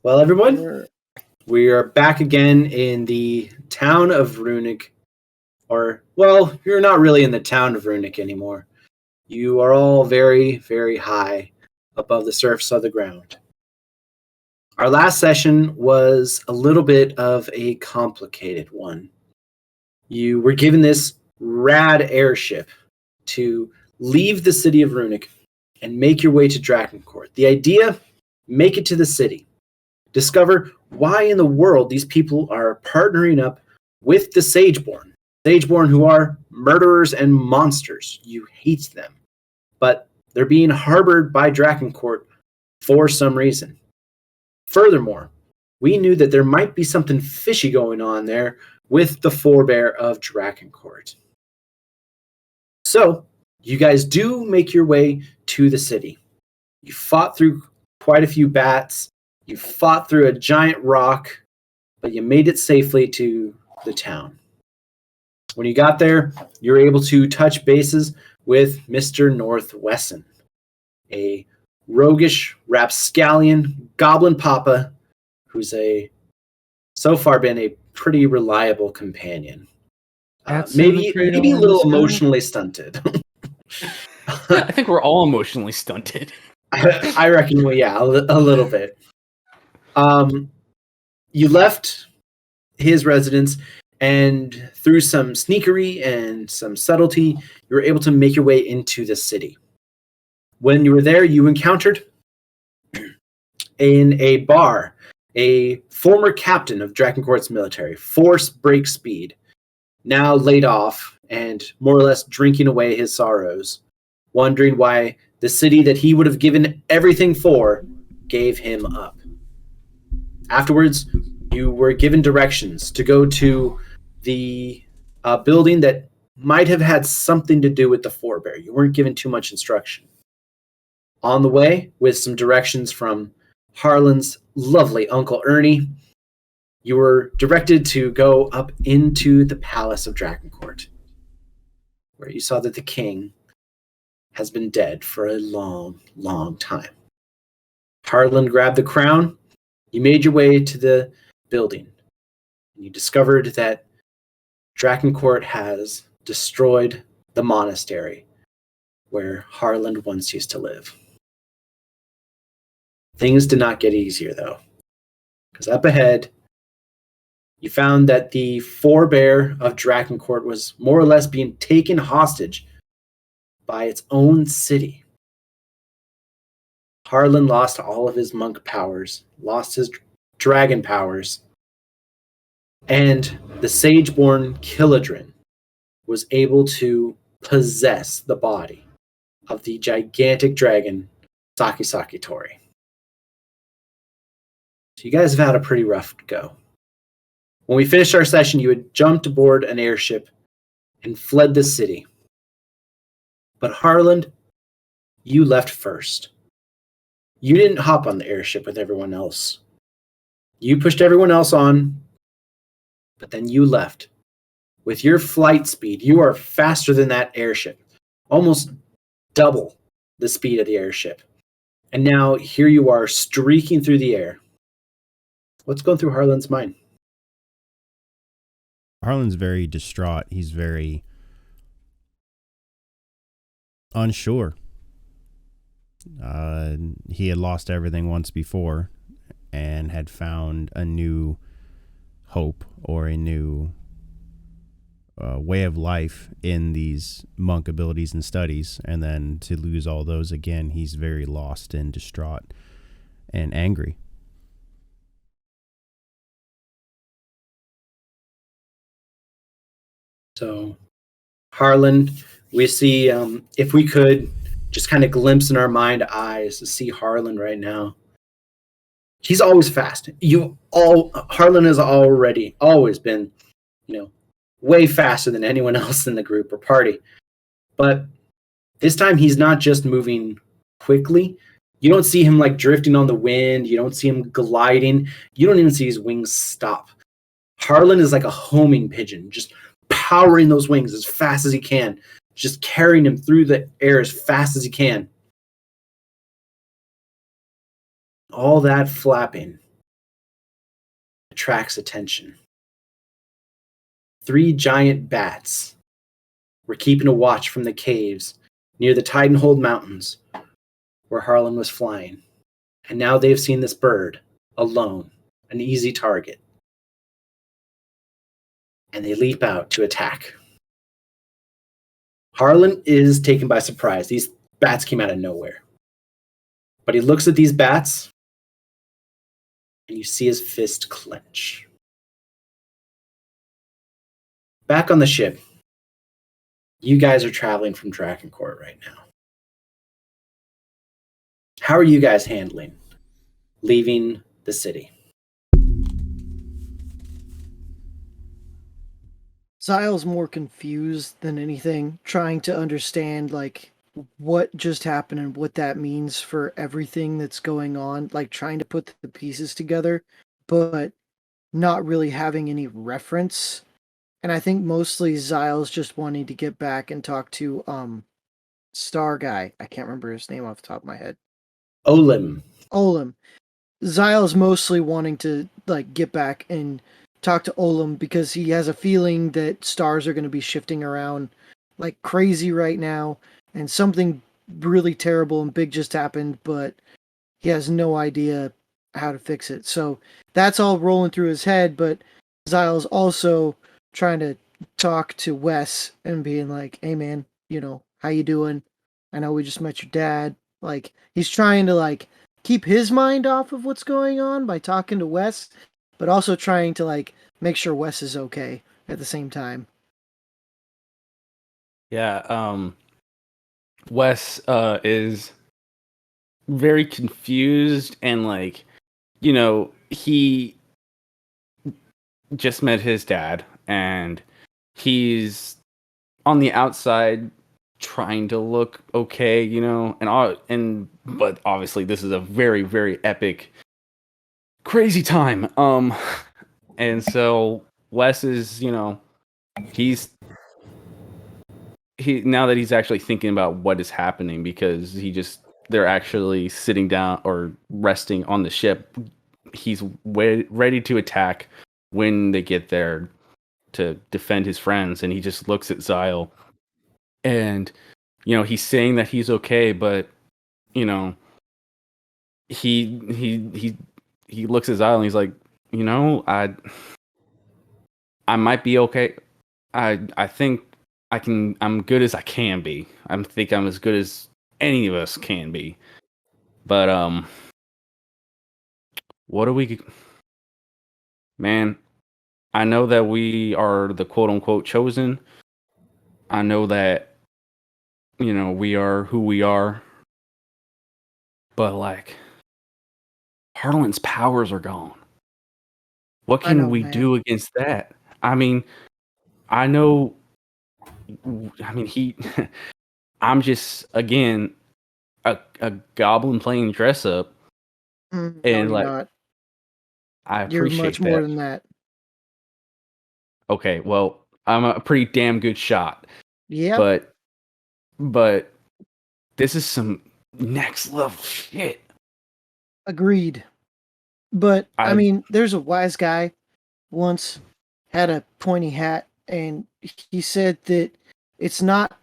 Well, everyone, we are back again in the town of Runic. Or, well, you're not really in the town of Runic anymore. You are all very, very high above the surface of the ground. Our last session was a little bit of a complicated one. You were given this rad airship to leave the city of Runic and make your way to Drakencourt. The idea, make it to the city. Discover why in the world these people are partnering up with the Sageborn. Sageborn who are murderers and monsters. You hate them. But they're being harbored by Drakencourt for some reason. Furthermore, we knew that there might be something fishy going on there with the forebear of Drakencourt. So, you guys do make your way to the city. You fought through quite a few bats. You fought through a giant rock, but you made it safely to the town. When you got there, you were able to touch bases with Mr. Northwesson, a roguish rapscallion goblin papa who's so far been a pretty reliable companion. Maybe a little emotionally stunted. I think we're all emotionally stunted. I reckon, well, yeah, a little bit. You left his residence, and through some sneakery and some subtlety, you were able to make your way into the city. When you were there, you encountered in a bar a former captain of Drakencourt's military, Force Break Speed, now laid off and more or less drinking away his sorrows, wondering why the city that he would have given everything for gave him up. Afterwards, you were given directions to go to the building that might have had something to do with the forebear. You weren't given too much instruction. On the way, with some directions from Harlan's lovely Uncle Ernie, you were directed to go up into the Palace of Drakencourt, where you saw that the king has been dead for a long, long time. Harlan grabbed the crown. You made your way to the building. You discovered that Drakencourt has destroyed the monastery where Harlan once used to live. Things did not get easier, though, because up ahead, you found that the forebear of Drakencourt was more or less being taken hostage by its own city. Harlan lost all of his monk powers, lost his dragon powers, and the Sageborn Killadrin was able to possess the body of the gigantic dragon Saki Tori. So you guys have had a pretty rough go. When we finished our session, you had jumped aboard an airship and fled the city. But Harlan, you left first. You didn't hop on the airship with everyone else. You pushed everyone else on, but then you left. With your flight speed, you are faster than that airship. Almost double the speed of the airship. And now here you are streaking through the air. What's going through Harlan's mind? Harlan's very distraught. He's very unsure. He had lost everything once before and had found a new hope or a new way of life in these monk abilities and studies, and then to lose all those again, he's very lost and distraught and angry. So, Harlan, we see, if we could just kind of glimpse in our mind eyes to see Harlan right now. He's always fast. Harlan has always been, way faster than anyone else in the group or party. But this time he's not just moving quickly. You don't see him like drifting on the wind. You don't see him gliding. You don't even see his wings stop. Harlan is like a homing pigeon, just powering those wings as fast as he can, just carrying him through the air as fast as he can. all that flapping attracts attention. 3 giant bats were keeping a watch from the caves near the Tidenhold Mountains where Harlan was flying. And now they've seen this bird alone, an easy target. And they leap out to attack. Harlan is taken by surprise. These bats came out of nowhere. But he looks at these bats, and you see his fist clench. Back on the ship, you guys are traveling from Drakencourt right now. How are you guys handling leaving the city? Zyle's more confused than anything, trying to understand like what just happened and what that means for everything that's going on, like trying to put the pieces together, but not really having any reference. And I think mostly Zyle's just wanting to get back and talk to Star Guy. I can't remember his name off the top of my head. Olim. Zyle's mostly wanting to like get back and talk to Olim because he has a feeling that stars are going to be shifting around like crazy right now, and something really terrible and big just happened, but he has no idea how to fix it. So that's all rolling through his head, but Zyle's also trying to talk to Wes and being like, hey man, how you doing? I know we just met your dad. Like, he's trying to like keep his mind off of what's going on by talking to Wes, but also trying to like make sure Wes is okay at the same time. Yeah, Wes is very confused and like, he just met his dad and he's on the outside trying to look okay, but obviously this is a very, very epic, crazy time. And so Wes is, he now that he's actually thinking about what is happening because they're actually sitting down or resting on the ship. He's ready to attack when they get there to defend his friends, and he just looks at Zyle, and he's saying that he's okay, but he looks at Zyle and he's like, I might be okay. I think I'm good as I can be. I think I'm as good as any of us can be. But what do we, man? I know that we are the quote unquote chosen. I know that we are who we are. But like, Harlan's powers are gone. What can we do against that? I mean, I know. I mean, I'm just again a goblin playing dress up, And like not. I appreciate You're much more than that. Okay, well, I'm a pretty damn good shot. Yeah. But this is some next level shit. Agreed. But I mean, there's a wise guy once had a pointy hat, and he said that it's not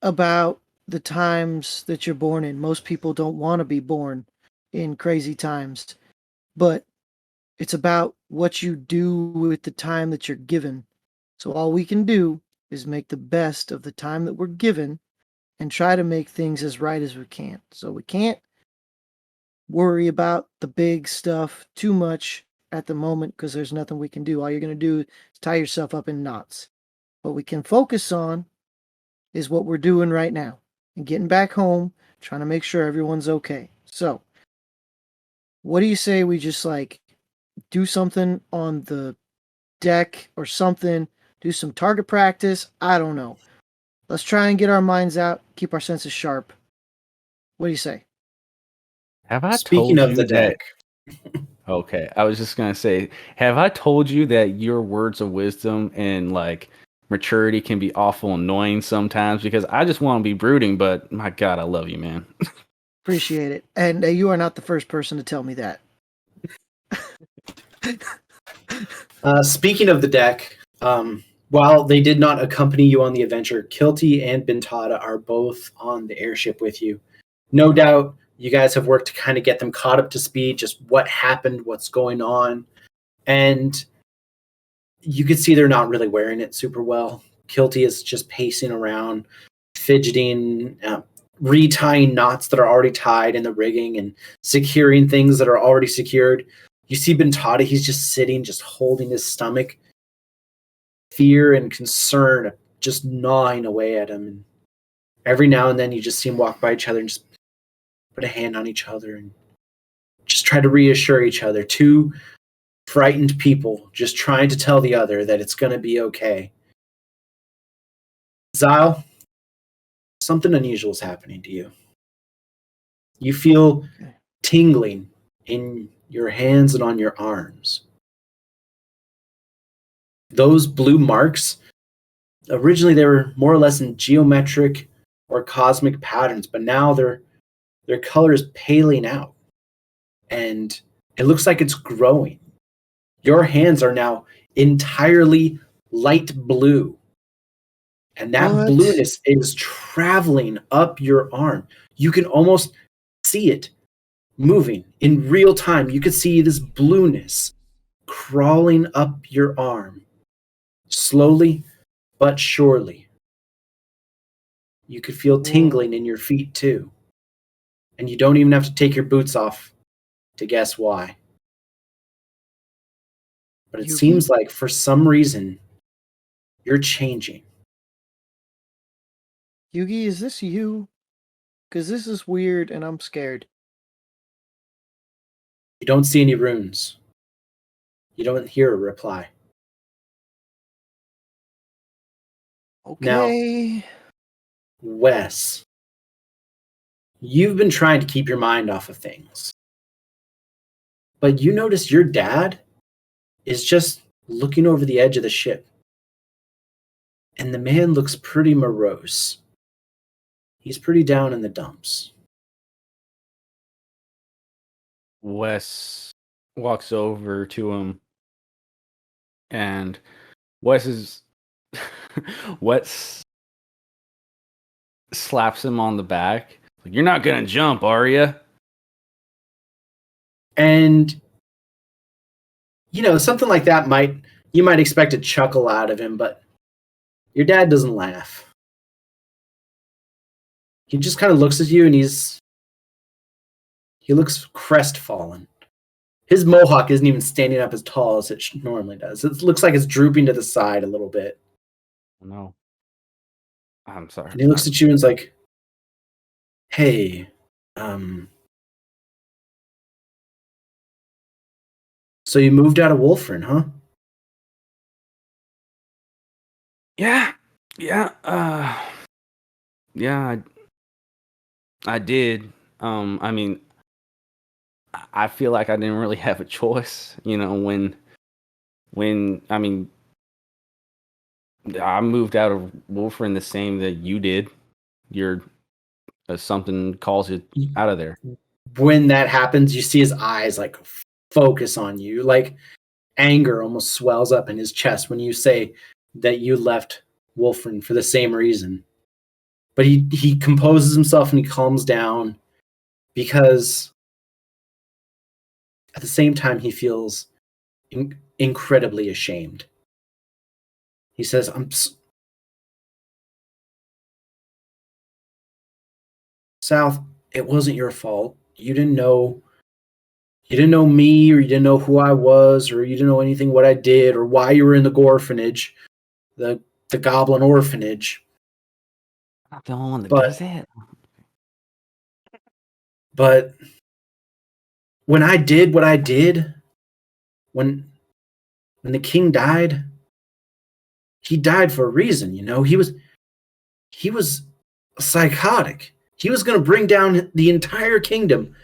about the times that you're born in. Most people don't want to be born in crazy times, but it's about what you do with the time that you're given. So all we can do is make the best of the time that we're given and try to make things as right as we can. So we can't worry about the big stuff too much at the moment because there's nothing we can do. All you're going to do is tie yourself up in knots. What we can focus on is what we're doing right now and getting back home, trying to make sure everyone's okay. So, what do you say we just like do something on the deck or something, do some target practice? I don't know. Let's try and get our minds out, keep our senses sharp. What do you say? Have I Speaking told of you the that? deck. Okay, I was just gonna say, have I told you that your words of wisdom and like maturity can be awful annoying sometimes? Because I just want to be brooding, but my God, I love you, man. Appreciate it. And you are not the first person to tell me that. Speaking of the deck, while they did not accompany you on the adventure, Kilty and Bintata are both on the airship with you. No doubt you guys have worked to kind of get them caught up to speed, just what happened, what's going on. And you can see they're not really wearing it super well. Kilty is just pacing around, fidgeting, retying knots that are already tied in the rigging and securing things that are already secured. You see Bintata, he's just sitting, just holding his stomach. Fear and concern just gnawing away at him. And every now and then you just see him walk by each other and just put a hand on each other and just try to reassure each other. Two frightened people just trying to tell the other that it's going to be okay. Zyle, something unusual is happening to you. You feel tingling in your hands and on your arms. Those blue marks, originally they were more or less in geometric or cosmic patterns, but now their color is paling out. And it looks like it's growing. Your hands are now entirely light blue. And that blueness is traveling up your arm. You can almost see it moving in real time. You can see this blueness crawling up your arm. Slowly but surely. You could feel tingling in your feet too. And you don't even have to take your boots off to guess why. But it seems like for some reason you're changing. Yugi, is this you? Because this is weird and I'm scared. You don't see any runes. You don't hear a reply. Okay. Now, Wes, you've been trying to keep your mind off of things. But you notice your dad is just looking over the edge of the ship. And the man looks pretty morose. He's pretty down in the dumps. Wes walks over to him, and Wes slaps him on the back. Like, you're not gonna jump, are you? And something like that you might expect a chuckle out of him, but your dad doesn't laugh. He just kind of looks at you and he looks crestfallen. His mohawk isn't even standing up as tall as it normally does. It looks like it's drooping to the side a little bit. No. I'm sorry. And he looks at you and is like, hey, so you moved out of Wolfrin, huh? Yeah, I did. I mean, I feel like I didn't really have a choice, when I mean, I moved out of Wolfrin the same that you did. Something calls you out of there. When that happens, you see his eyes like focus on you, like anger almost swells up in his chest when you say that you left Wolfrin for the same reason. But he composes himself and he calms down because at the same time he feels incredibly ashamed. He says, South, it wasn't your fault. You didn't know me, or you didn't know who I was, or you didn't know anything what I did, or why you were in the orphanage, the goblin orphanage. I'm not the only one that does that. But when I did what I did, when the king died, he died for a reason, He was psychotic. He was going to bring down the entire kingdom.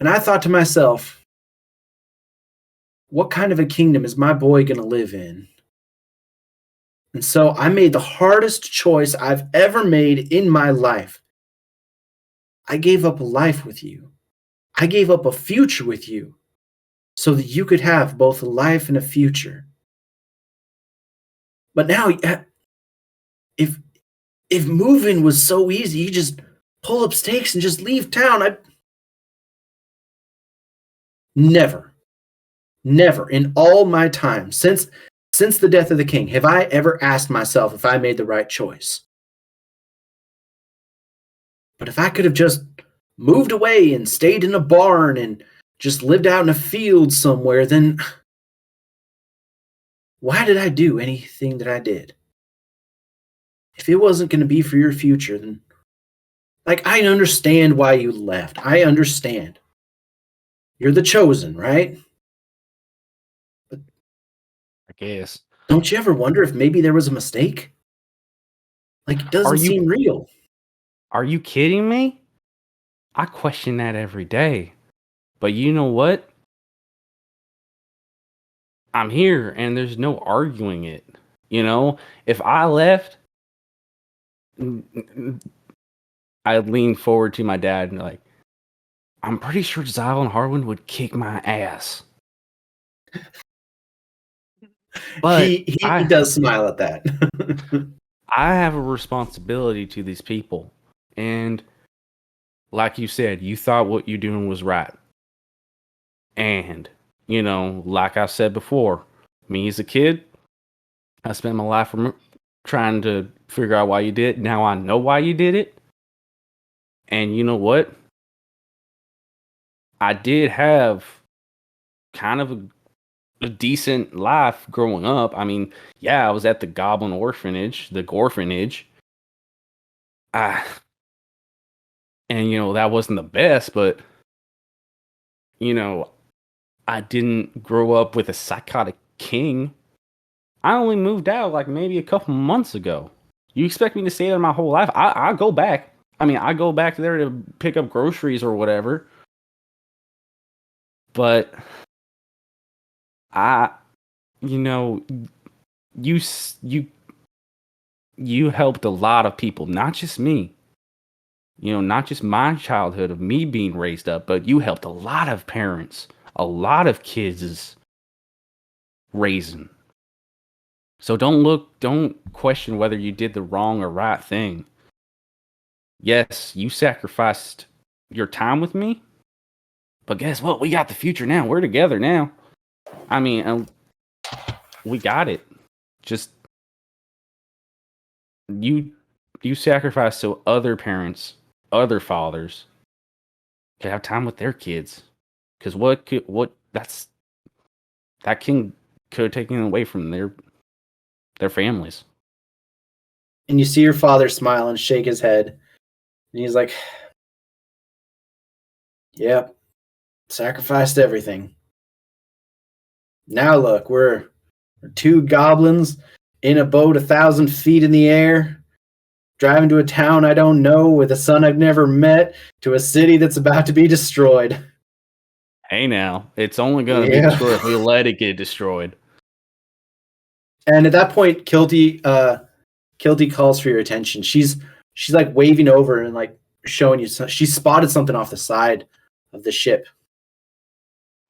And I thought to myself, what kind of a kingdom is my boy going to live in? And so I made the hardest choice I've ever made in my life. I gave up a life with you. I gave up a future with you so that you could have both a life and a future. But now, if moving was so easy, you just pull up stakes and just leave town. I never in all my time since the death of the king have I ever asked myself if I made the right choice. But if I could have just moved away and stayed in a barn and just lived out in a field somewhere, then why did I do anything that I did? If it wasn't going to be for your future, then I understand why you left. I understand. You're the chosen, right? I guess. Don't you ever wonder if maybe there was a mistake? It doesn't seem real. Are you kidding me? I question that every day. But you know what? I'm here and there's no arguing it. If I left, I'd lean forward to my dad and I'm pretty sure Zyle and Harwin would kick my ass. But he does smile at that. I have a responsibility to these people. And like you said, you thought what you're doing was right. And, like I said before, me as a kid, I spent my life trying to figure out why you did it. Now I know why you did it. And you know what? I did have kind of a decent life growing up. I mean, yeah, I was at the Goblin Orphanage, the Gorphanage. And that wasn't the best, but I didn't grow up with a psychotic king. I only moved out maybe a couple months ago. You expect me to stay there my whole life? I go back. I mean, I go back there to pick up groceries or whatever. But you helped a lot of people, not just me. Not just my childhood of me being raised up, but you helped a lot of parents, a lot of kids raising. So don't question whether you did the wrong or right thing. Yes, you sacrificed your time with me, but guess what? We got the future now. We're together now. I mean, we got it. Just you sacrificed so other parents, other fathers could have time with their kids. Because that king could have taken away from their families. And you see your father smile and shake his head. And he's like, yep, sacrificed everything. Now look, we're two goblins in a boat 1,000 feet in the air, driving to a town I don't know with a son I've never met, to a city that's about to be destroyed. Hey now, it's only going to be destroyed if we let it get destroyed. And at that point, Kilty calls for your attention. She's waving over and showing you. She spotted something off the side of the ship.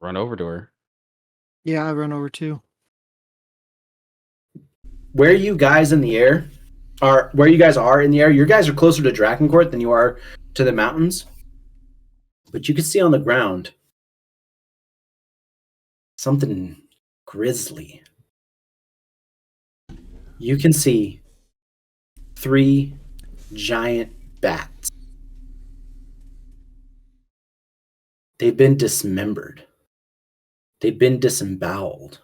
Run over to her. Yeah, I run over too. Where you guys are in the air, you guys are closer to Drakencourt than you are to the mountains. But you can see on the ground something grisly. You can see 3 giant bats. They've been dismembered. They've been disemboweled.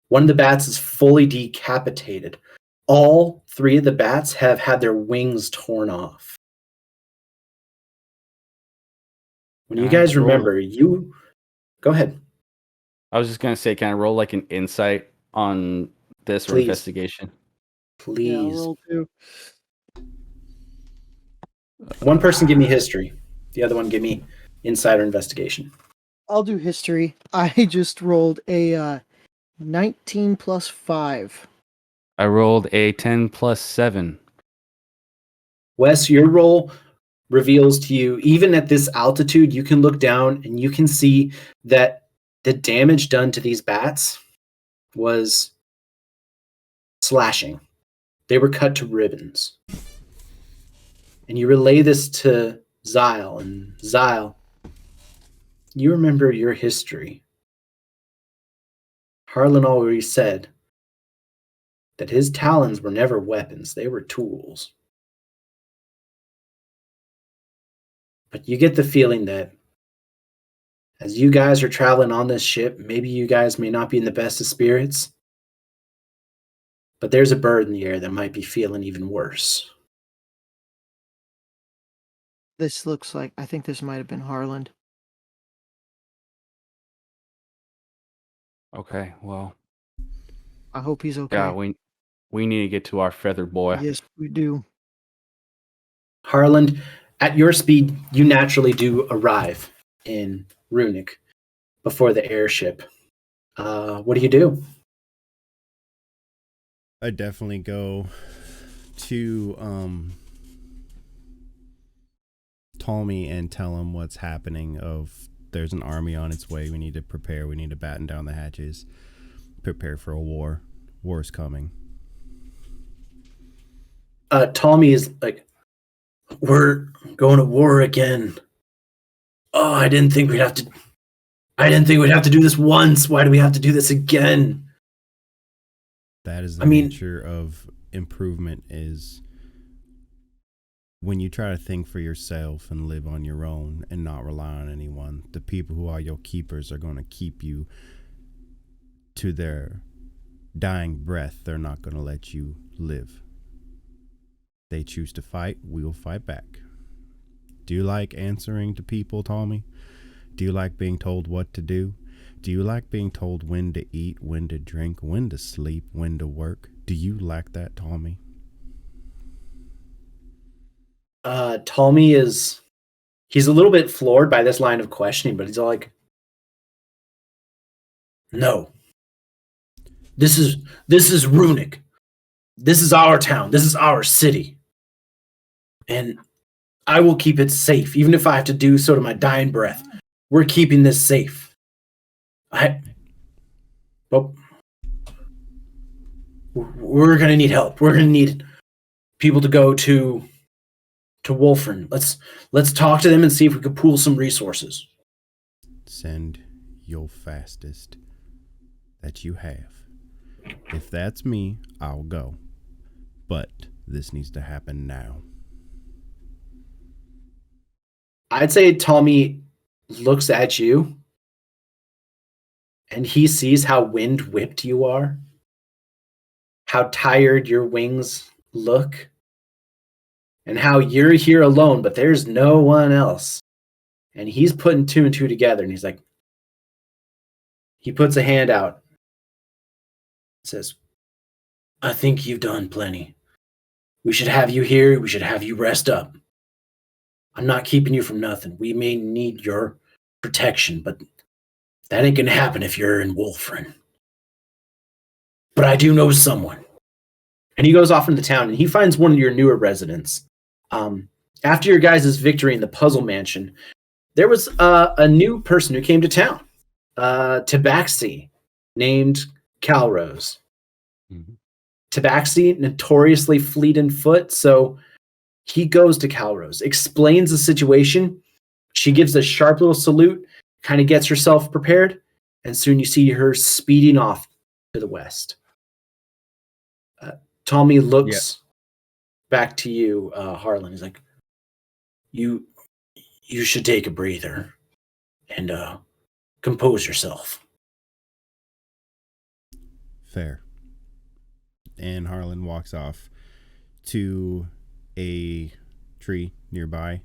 One of the bats is fully decapitated. All 3 of the bats have had their wings torn off. When you guys remember, go ahead. I was just going to say, can I roll an insight on this or investigation? Please. Yeah, I'll roll too. One person give me history. The other one give me insight or investigation. I'll do history. I just rolled a 19 plus 5. I rolled a 10 plus 7. Wes, your roll reveals to you, even at this altitude, you can look down and you can see that the damage done to these bats was slashing. They were cut to ribbons. And you relay this to Zyle, and Zyle, you remember your history. Harlan already said that his talons were never weapons, they were tools. But you get the feeling that as you guys are traveling on this ship, maybe you guys may not be in the best of spirits, but there's a bird in the air that might be feeling even worse. This looks like, I think this might have been Harland. Okay, well, I hope he's okay. yeah, we need to get to our feather boy. Yes, we do. Harland, at your speed, you naturally do arrive in Runic before the airship. What do you do? I definitely go to Ptolemy and tell him what's happening. Of there's an army on its way. We need to prepare. We need to batten down the hatches. Prepare for a war. War's coming. Ptolemy is like, we're going to war again. Oh, I didn't think we'd have to do this once. Why do we have to do this again? That is the nature of improvement, is when you try to think for yourself and live on your own and not rely on anyone, the people who are your keepers are going to keep you to their dying breath. They're not going to let you live. They choose to fight, we'll fight back. Do you like answering to people, Tommy? Do you like being told what to do? Do you like being told when to eat, when to drink, when to sleep, when to work? Do you like that, Tommy? Tommy he's a little bit floored by this line of questioning, but he's all like, no. This is Runic. This is our town. This is our city. And I will keep it safe, even if I have to do so to my dying breath. We're keeping this safe. But we're going to need help. We're going to need people to go to Wolfern. Let's talk to them and see if we could pool some resources. Send your fastest that you have. If that's me, I'll go. But this needs to happen now. I'd say Tommy looks at you and he sees how wind whipped you are, how tired your wings look, and how you're here alone, but there's no one else. And he's putting two and two together, and he's like, he puts a hand out, says, I think you've done plenty. We should have you here. We should have you rest up. I'm not keeping you from nothing. We may need your protection, but that ain't gonna happen if you're in Wolfren. But I do know someone. And he goes off into the town, and he finds one of your newer residents. After your guys' victory in the Puzzle Mansion, there was a new person who came to town, Tabaxi, named Calrose. Mm-hmm. Tabaxi, notoriously fleet in foot, so he goes to Calrose, explains the situation. She gives a sharp little salute, kind of gets herself prepared, and soon you see her speeding off to the west. Tommy looks back to you, Harlan. He's like, you should take a breather and compose yourself. Fair. And Harlan walks off to a tree nearby,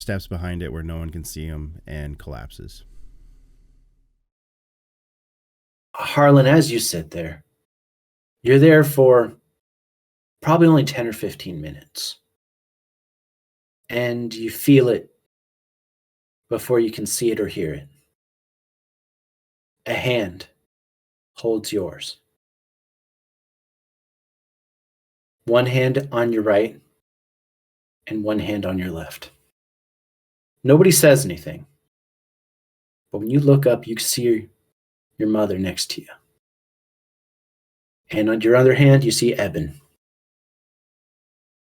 steps behind it where no one can see him, and collapses. Harlan, as you sit there, you're there for probably only 10 or 15 minutes. And you feel it before you can see it or hear it. A hand holds yours. One hand on your right, and one hand on your left. Nobody says anything. But when you look up, you see your mother next to you. And on your other hand, you see Eben.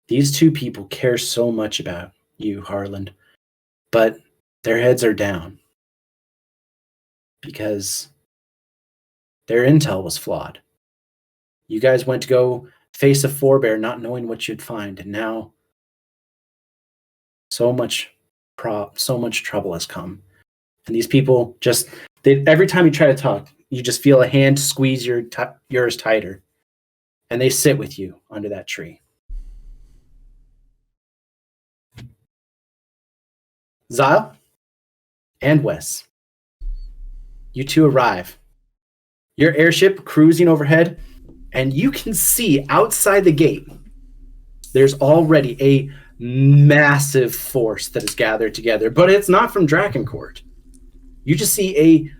These two people care so much about you, Harland, but their heads are down because their intel was flawed. You guys went to go face a forebear not knowing what you'd find, and now so much trouble has come. And these people just, every time you try to talk, you just feel a hand squeeze yours tighter. And they sit with you under that tree. Zyle and Wes, you two arrive. Your airship cruising overhead, and you can see outside the gate, there's already a massive force that is gathered together, but it's not from Drakencourt. You just see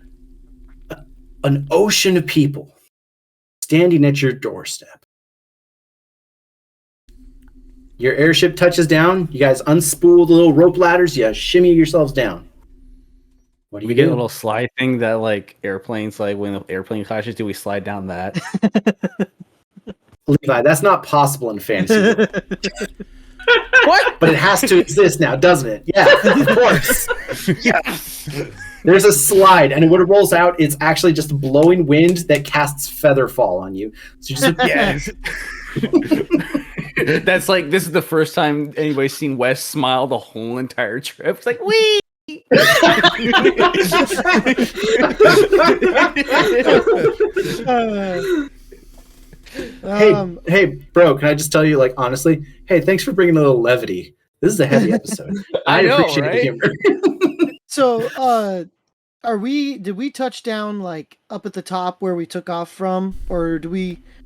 an ocean of people standing at your doorstep. Your airship touches down. You guys unspool the little rope ladders. You shimmy yourselves down. What do you get do? A little slide thing that like airplanes, like when the airplane crashes, do we slide down that? Levi, that's not possible in fantasy world. What? But it has to exist now, doesn't it? Yeah, of course. Yes. There's a slide, and when it rolls out, it's actually just blowing wind that casts featherfall on you. So you just yes. That's like, this is the first time anybody's seen Wes smile the whole entire trip. It's like, wee! Hey, bro, can I just tell you, like, honestly, hey, thanks for bringing a little levity. This is a heavy episode. I know, appreciate right? the humor. So, did we touch down like up at the top where we took off from, or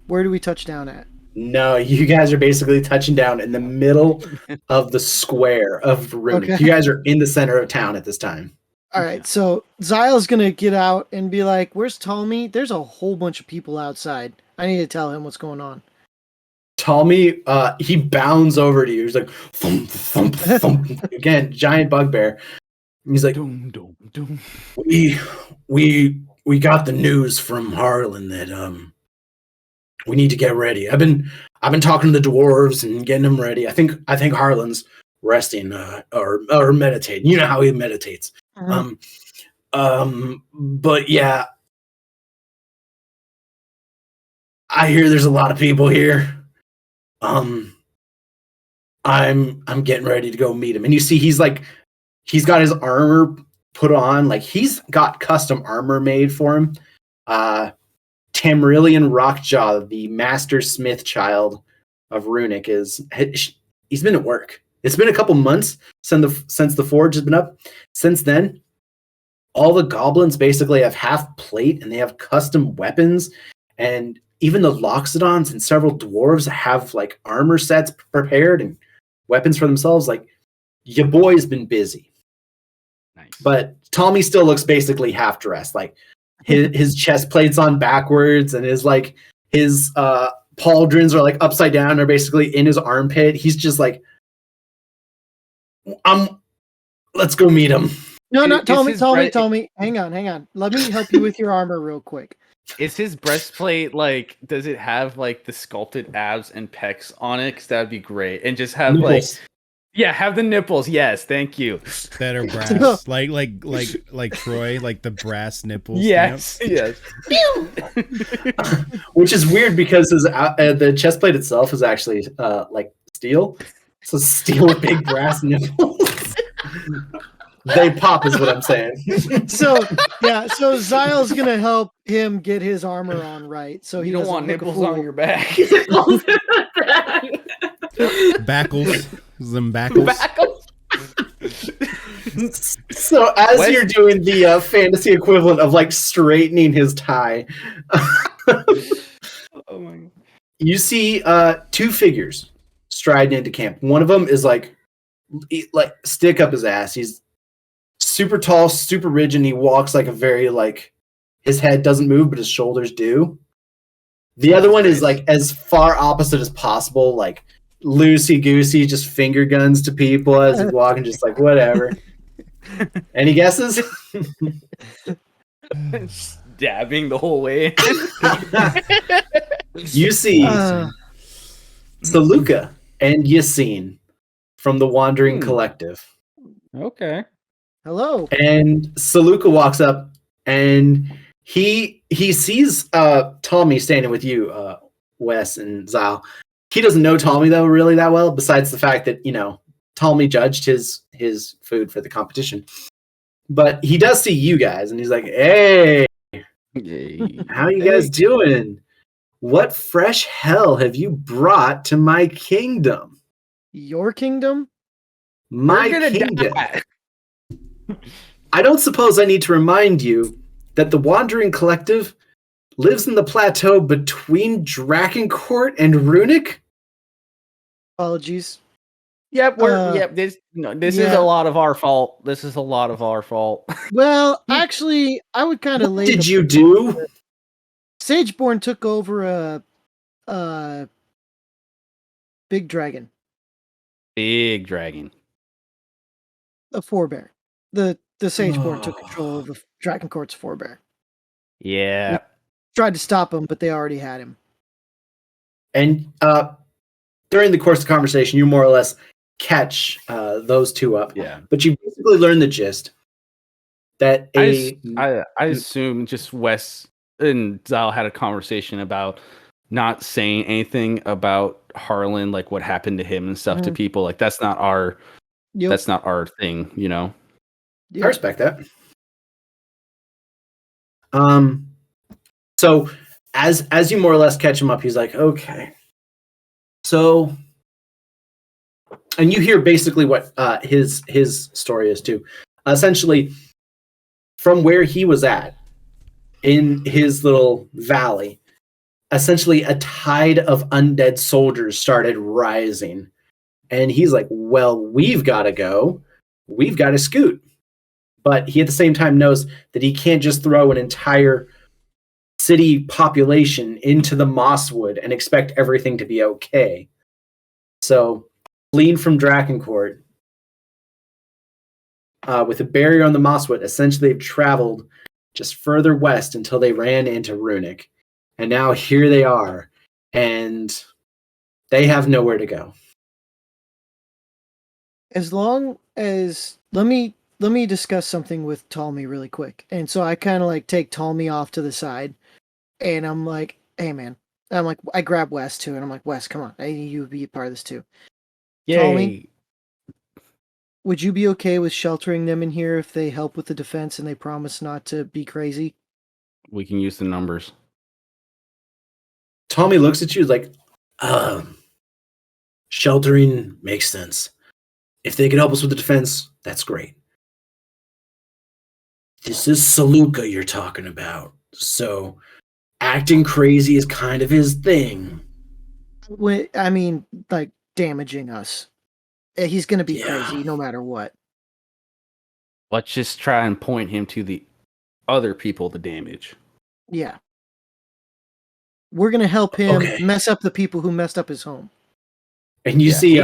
where do we touch down at? No, you guys are basically touching down in the middle of the square of Runic. Okay. You guys are in the center of town at this time. All right, so Zyle's gonna get out and be like, "Where's Ptolemy? There's a whole bunch of people outside. I need to tell him what's going on." Tommy, he bounds over to you. He's like, thump, thump, thump. Again, giant bugbear. He's like, Doom, doom, doom. we got the news from Harlan that we need to get ready. I've been talking to the dwarves and getting them ready. I think Harlan's resting or meditating. You know how he meditates. Mm-hmm. But yeah, I hear there's a lot of people here. I'm getting ready to go meet him. And you see he's got his armor put on, like he's got custom armor made for him. Tamrillion Rockjaw, the master smith child of Runic, he's been at work. It's been a couple months since the forge has been up. Since then, all the goblins basically have half plate and they have custom weapons, and even the Loxodons and several dwarves have like armor sets prepared and weapons for themselves. Like, your boy's been busy. Nice. But Tommy still looks basically half dressed. Like his chest plate's on backwards, and his pauldrons are like upside down. They're basically in his armpit. He's just like, let's go meet him. No, Tommy. Hang on. Let me help you with your armor real quick. Is his breastplate like? Does it have like the sculpted abs and pecs on it? Because that'd be great. And just have Nipples. have the nipples. Yes, thank you. That are brass, like Troy, like the brass nipples. Yes, yes. Which is weird because the chest plate itself is actually like steel. So steel with big brass nipples. They pop is what I'm saying. So Zyle's gonna help him get his armor on right. So he You don't doesn't want look a nipples fool. on your back. Backles. Them backles. So as you're doing the fantasy equivalent of like straightening his tie, Oh my. you see two figures striding into camp. One of them is like stick up his ass. He's super tall, super rigid, and he walks like a very like his head doesn't move, but his shoulders do. The other one is like as far opposite as possible, like loosey goosey, just finger guns to people as he's walking, just like whatever. Any guesses? Stabbing the whole way. You see Saluka and Yassine from the Wandering Collective. Okay. Hello. And Saluka walks up and he sees Tommy standing with you, Wes and Zyle. He doesn't know Tommy though really that well, besides the fact that, Tommy judged his food for the competition. But he does see you guys and he's like, "Hey, how you guys doing? What fresh hell have you brought to my kingdom?" Your kingdom? My kingdom. I don't suppose I need to remind you that the Wandering Collective lives in the plateau between Drakencourt and Runic? Apologies. Yep, This is a lot of our fault. This is a lot of our fault. Well, actually, I would kind of What did you do? Sageborn took over a big dragon. Big dragon. A forebear. The Sageborn took control of the Drakencourt's forebear. Yeah. Tried to stop him, but they already had him. And during the course of the conversation, you more or less catch those two up. Yeah. But you basically learn the gist that I assume just Wes and Zal had a conversation about not saying anything about Harlan, like what happened to him and stuff to people. Like that's not our thing, I respect that. So as you more or less catch him up, he's like, "Okay." So, and you hear basically what his story is too. Essentially, from where he was at in his little valley, essentially a tide of undead soldiers started rising. And he's like, "Well, we've got to go. We've got to scoot." But he at the same time knows that he can't just throw an entire city population into the Mosswood and expect everything to be okay. So, fleeing from Drakencourt, with a barrier on the Mosswood, essentially they've traveled just further west until they ran into Runic. And now here they are, and they have nowhere to go. As long as let me discuss something with Talmy really quick. And so I kind of like take Talmy off to the side, and I'm like, "Hey, man." I'm like, I grab Wes too, and I'm like, "Wes, come on, I need you to be a part of this too." Talmy, would you be okay with sheltering them in here if they help with the defense and they promise not to be crazy? We can use the numbers. Tommy looks at you like, sheltering makes sense. If they can help us with the defense, that's great. This is Saluka you're talking about. So acting crazy is kind of his thing. I mean, like damaging us. He's going to be crazy no matter what. Let's just try and point him to the other people to damage. Yeah. We're going to help him mess up the people who messed up his home. And you see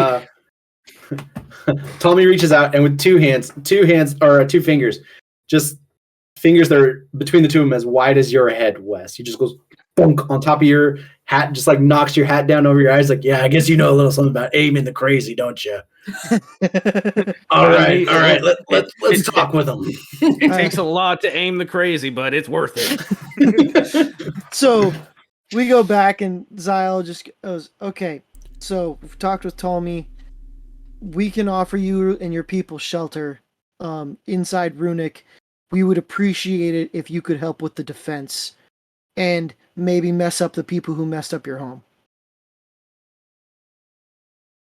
Tommy reaches out and with two fingers, just fingers that are between the two of them as wide as your head, Wes. He just goes bonk on top of your hat, just like knocks your hat down over your eyes. Like, "Yeah, I guess you know a little something about aiming the crazy, don't you?" all right. Let's talk with him. It takes a lot to aim the crazy, but it's worth it. So we go back and Zyle just goes, "Okay, so we've talked with Tommy. We can offer you and your people shelter inside Runic. We would appreciate it if you could help with the defense and maybe mess up the people who messed up your home."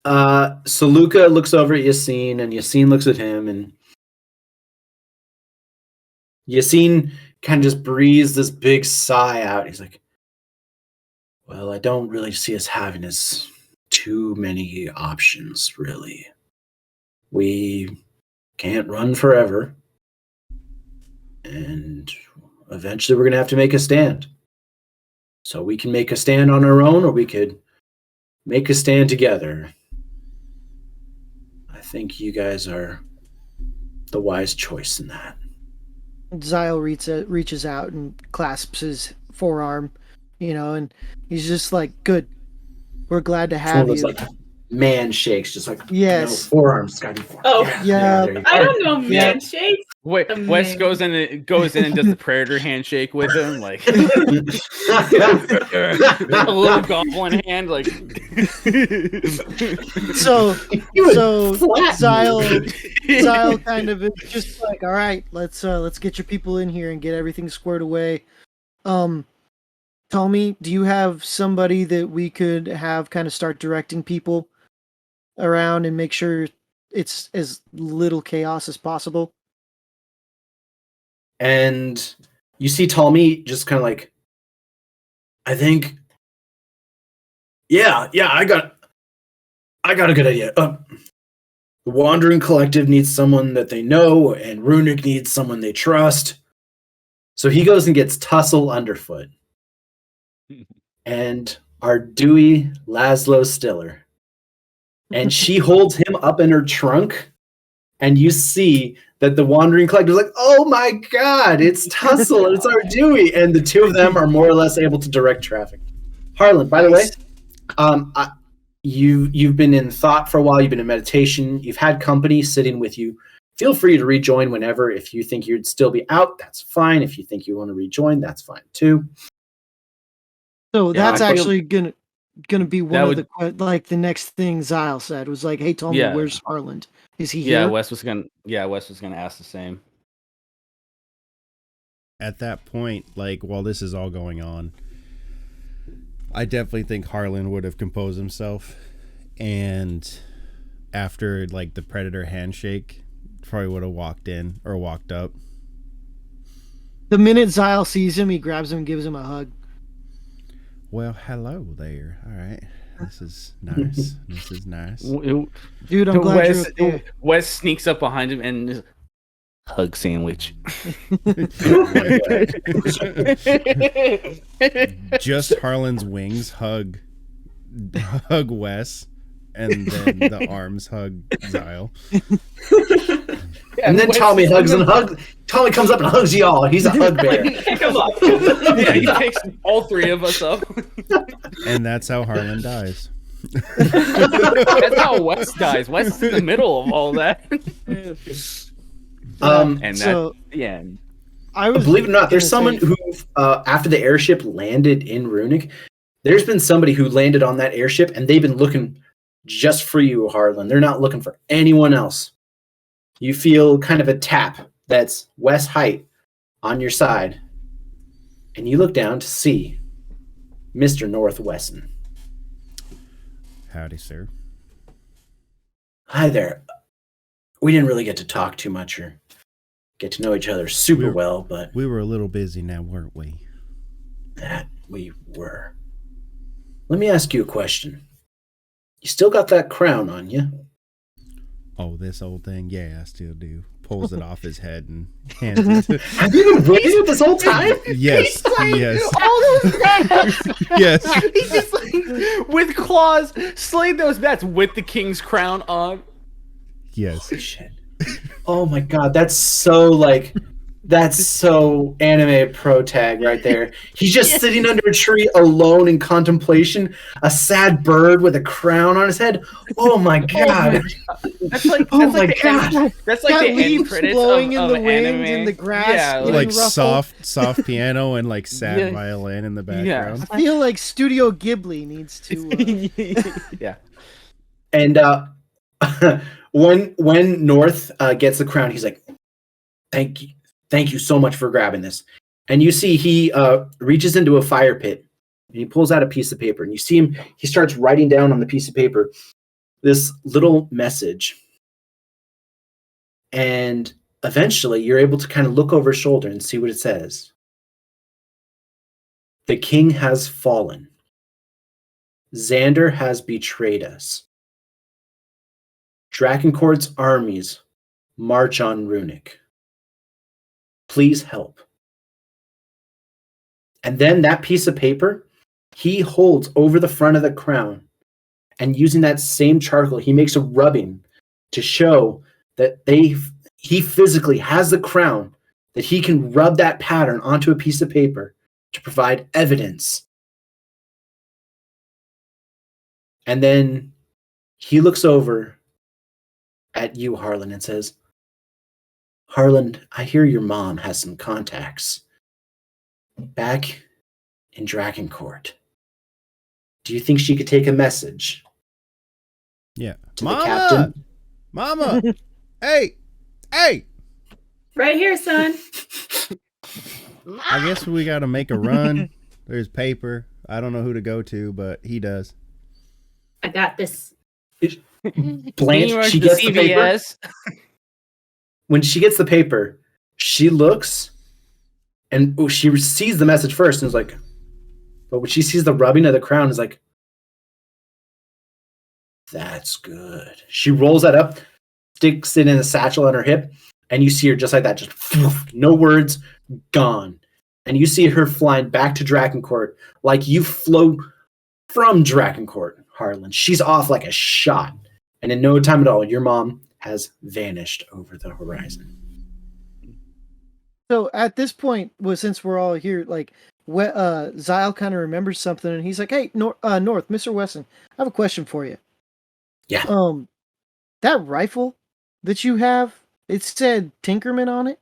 Saluka looks over at Yassine, and Yassine looks at him, and Yassine kind of just breathes this big sigh out. He's like, "Well, I don't really see us having too many options, really. We can't run forever. And eventually we're going to have to make a stand. So we can make a stand on our own, or we could make a stand together. think you guys are the wise choice in that. Zyle reaches out and clasps his forearm, and he's just like, "Good, we're glad to It's one have of those you." like man shakes, just like Yes. forearms, Scotty. Oh. Yeah. There you I go. don't know, Yeah. man. Shakes. Wait, Wes Amazing. goes in and does the predator handshake with him, like a little goblin hand, like. So You would Zyle flatten Zyle kind of is just like, "All right, let's get your people in here and get everything squared away." Tommy, do you have somebody that we could have kind of start directing people around and make sure it's as little chaos as possible? And you see Ptolemy just kind of like, I think, yeah, I got a good idea. The Wandering Collective needs someone that they know, and Runic needs someone they trust. So he goes and gets Tussle Underfoot. And our Dewey Laszlo Stiller. And she holds him up in her trunk, and you see that the Wandering Collective is like, oh my god, it's Tussle, it's our Dewey. And the two of them are more or less able to direct traffic. Harlan, by the way, you've been in thought for a while, you've been in meditation, you've had company sitting with you. Feel free to rejoin whenever. If you think you'd still be out, that's fine. If you think you want to rejoin, that's fine too. So Yeah, that's I feel- actually gonna be one That of the next thing Zyle said was like, "Hey, Tommy, Yeah. where's Harland? Is he Yeah, here?" Wes was gonna ask the same. At that point, like while this is all going on, I definitely think Harlan would have composed himself, and after like the predator handshake, probably would have walked in or walked up. The minute Zyle sees him, he grabs him and gives him a hug. Well, hello there. All right, this is nice. This is nice. Dude, I'm glad you're okay. Wes sneaks up behind him and hug sandwich. Just Harlan's wings hug Wes, and then the arms hug Zyle. And then Tommy comes up and hugs you all. He's a hug bear. Pick him up. Yeah, he picks all three of us up. And that's how Harlan dies. That's how Wes dies. Wes is in the middle of all that. And So- that's the end. I was Believe it or not, there's gonna someone say- who, after the airship landed in Runic, there's been somebody who landed on that airship, and they've been looking just for you, Harlan. They're not looking for anyone else. You feel kind of a tap that's Wes height on your side, and you look down to see Mr. Northweston. Howdy, sir. Hi there. We didn't really get to talk too much or get to know each other super well, but We were a little busy now, weren't we? that we were. Let me ask you a question. You still got that crown on you? Oh, this old thing? Yeah, I still do. Pulls it off his head and hands it. Have you been wearing it this whole time? Yes, yes, All those bats! yes. He just like, with claws, slayed those bats with the king's crown on. Yes. Holy shit. Oh my god, that's so anime pro tag right there. He's just sitting under a tree alone in contemplation, a sad bird with a crown on his head. Oh my god. That's like Oh that's my like the god. end, that's like Got the end leaves credits blowing in of the wind anime. and the grass Yeah, getting Like ruffled. soft piano and like sad Yeah. violin in the Yeah. background. I feel like Studio Ghibli needs to. Yeah. And when North gets the crown, he's like, thank you so much for grabbing this. And you see he reaches into a fire pit and he pulls out a piece of paper, and you see him, he starts writing down on the piece of paper this little message. And eventually you're able to kind of look over his shoulder and see what it says. The king has fallen. Xander has betrayed us. Drakencourt's armies march on Runic. Please help. And then that piece of paper, he holds over the front of the crown, and using that same charcoal, he makes a rubbing to show that he physically has the crown, that he can rub that pattern onto a piece of paper to provide evidence. And then he looks over at you, Harlan, and says, Harlan, I hear your mom has some contacts back in Dragon Court. Do you think she could take a message? Yeah. To Mama! the captain? Mama! Hey! Right here, son. I guess we got to make a run. There's paper. I don't know who to go to, but he does. I got this. Blanche, she gets the paper. When she gets the paper, she looks and she sees the message first and is like, but when she sees the rubbing of the crown, is like, that's good. She rolls that up, sticks it in a satchel on her hip, and you see her just like that, just no words, gone. And you see her flying back to Drakencourt like you flew from Drakencourt, Harlan. She's off like a shot. And in no time at all, your mom has vanished over the horizon. So at this point, well, since we're all here, like, Zyle kind of remembers something, and he's like, "Hey, North, Mr. Wesson, I have a question for you." Yeah. That rifle that you have, it said Tinkerman on it.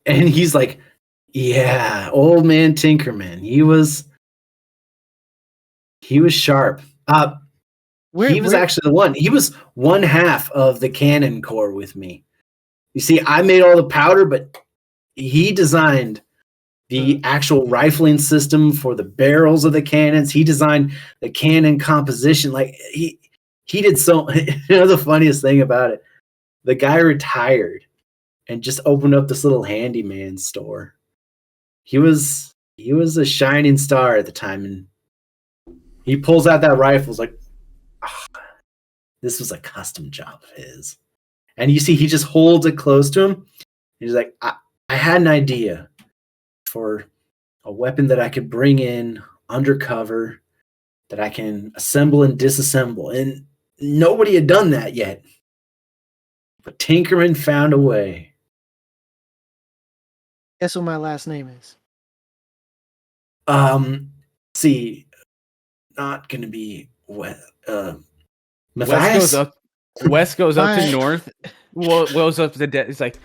And he's like, yeah, old man Tinkerman. He was sharp. He was actually the one. He was one half of the cannon corps with me. You see, I made all the powder, but he designed the actual rifling system for the barrels of the cannons. He designed the cannon composition. Like he did so. You know, the funniest thing about it, the guy retired and just opened up this little handyman store. He was a shining star at the time, and he pulls out that rifle. It's like, oh, this was a custom job of his. And you see, he just holds it close to him. He's like, I had an idea for a weapon that I could bring in undercover, that I can assemble and disassemble. And nobody had done that yet. But Tinkerman found a way. Guess what my last name is? See, not gonna be West goes up to Hi. North. Will's up to the dead. It's like,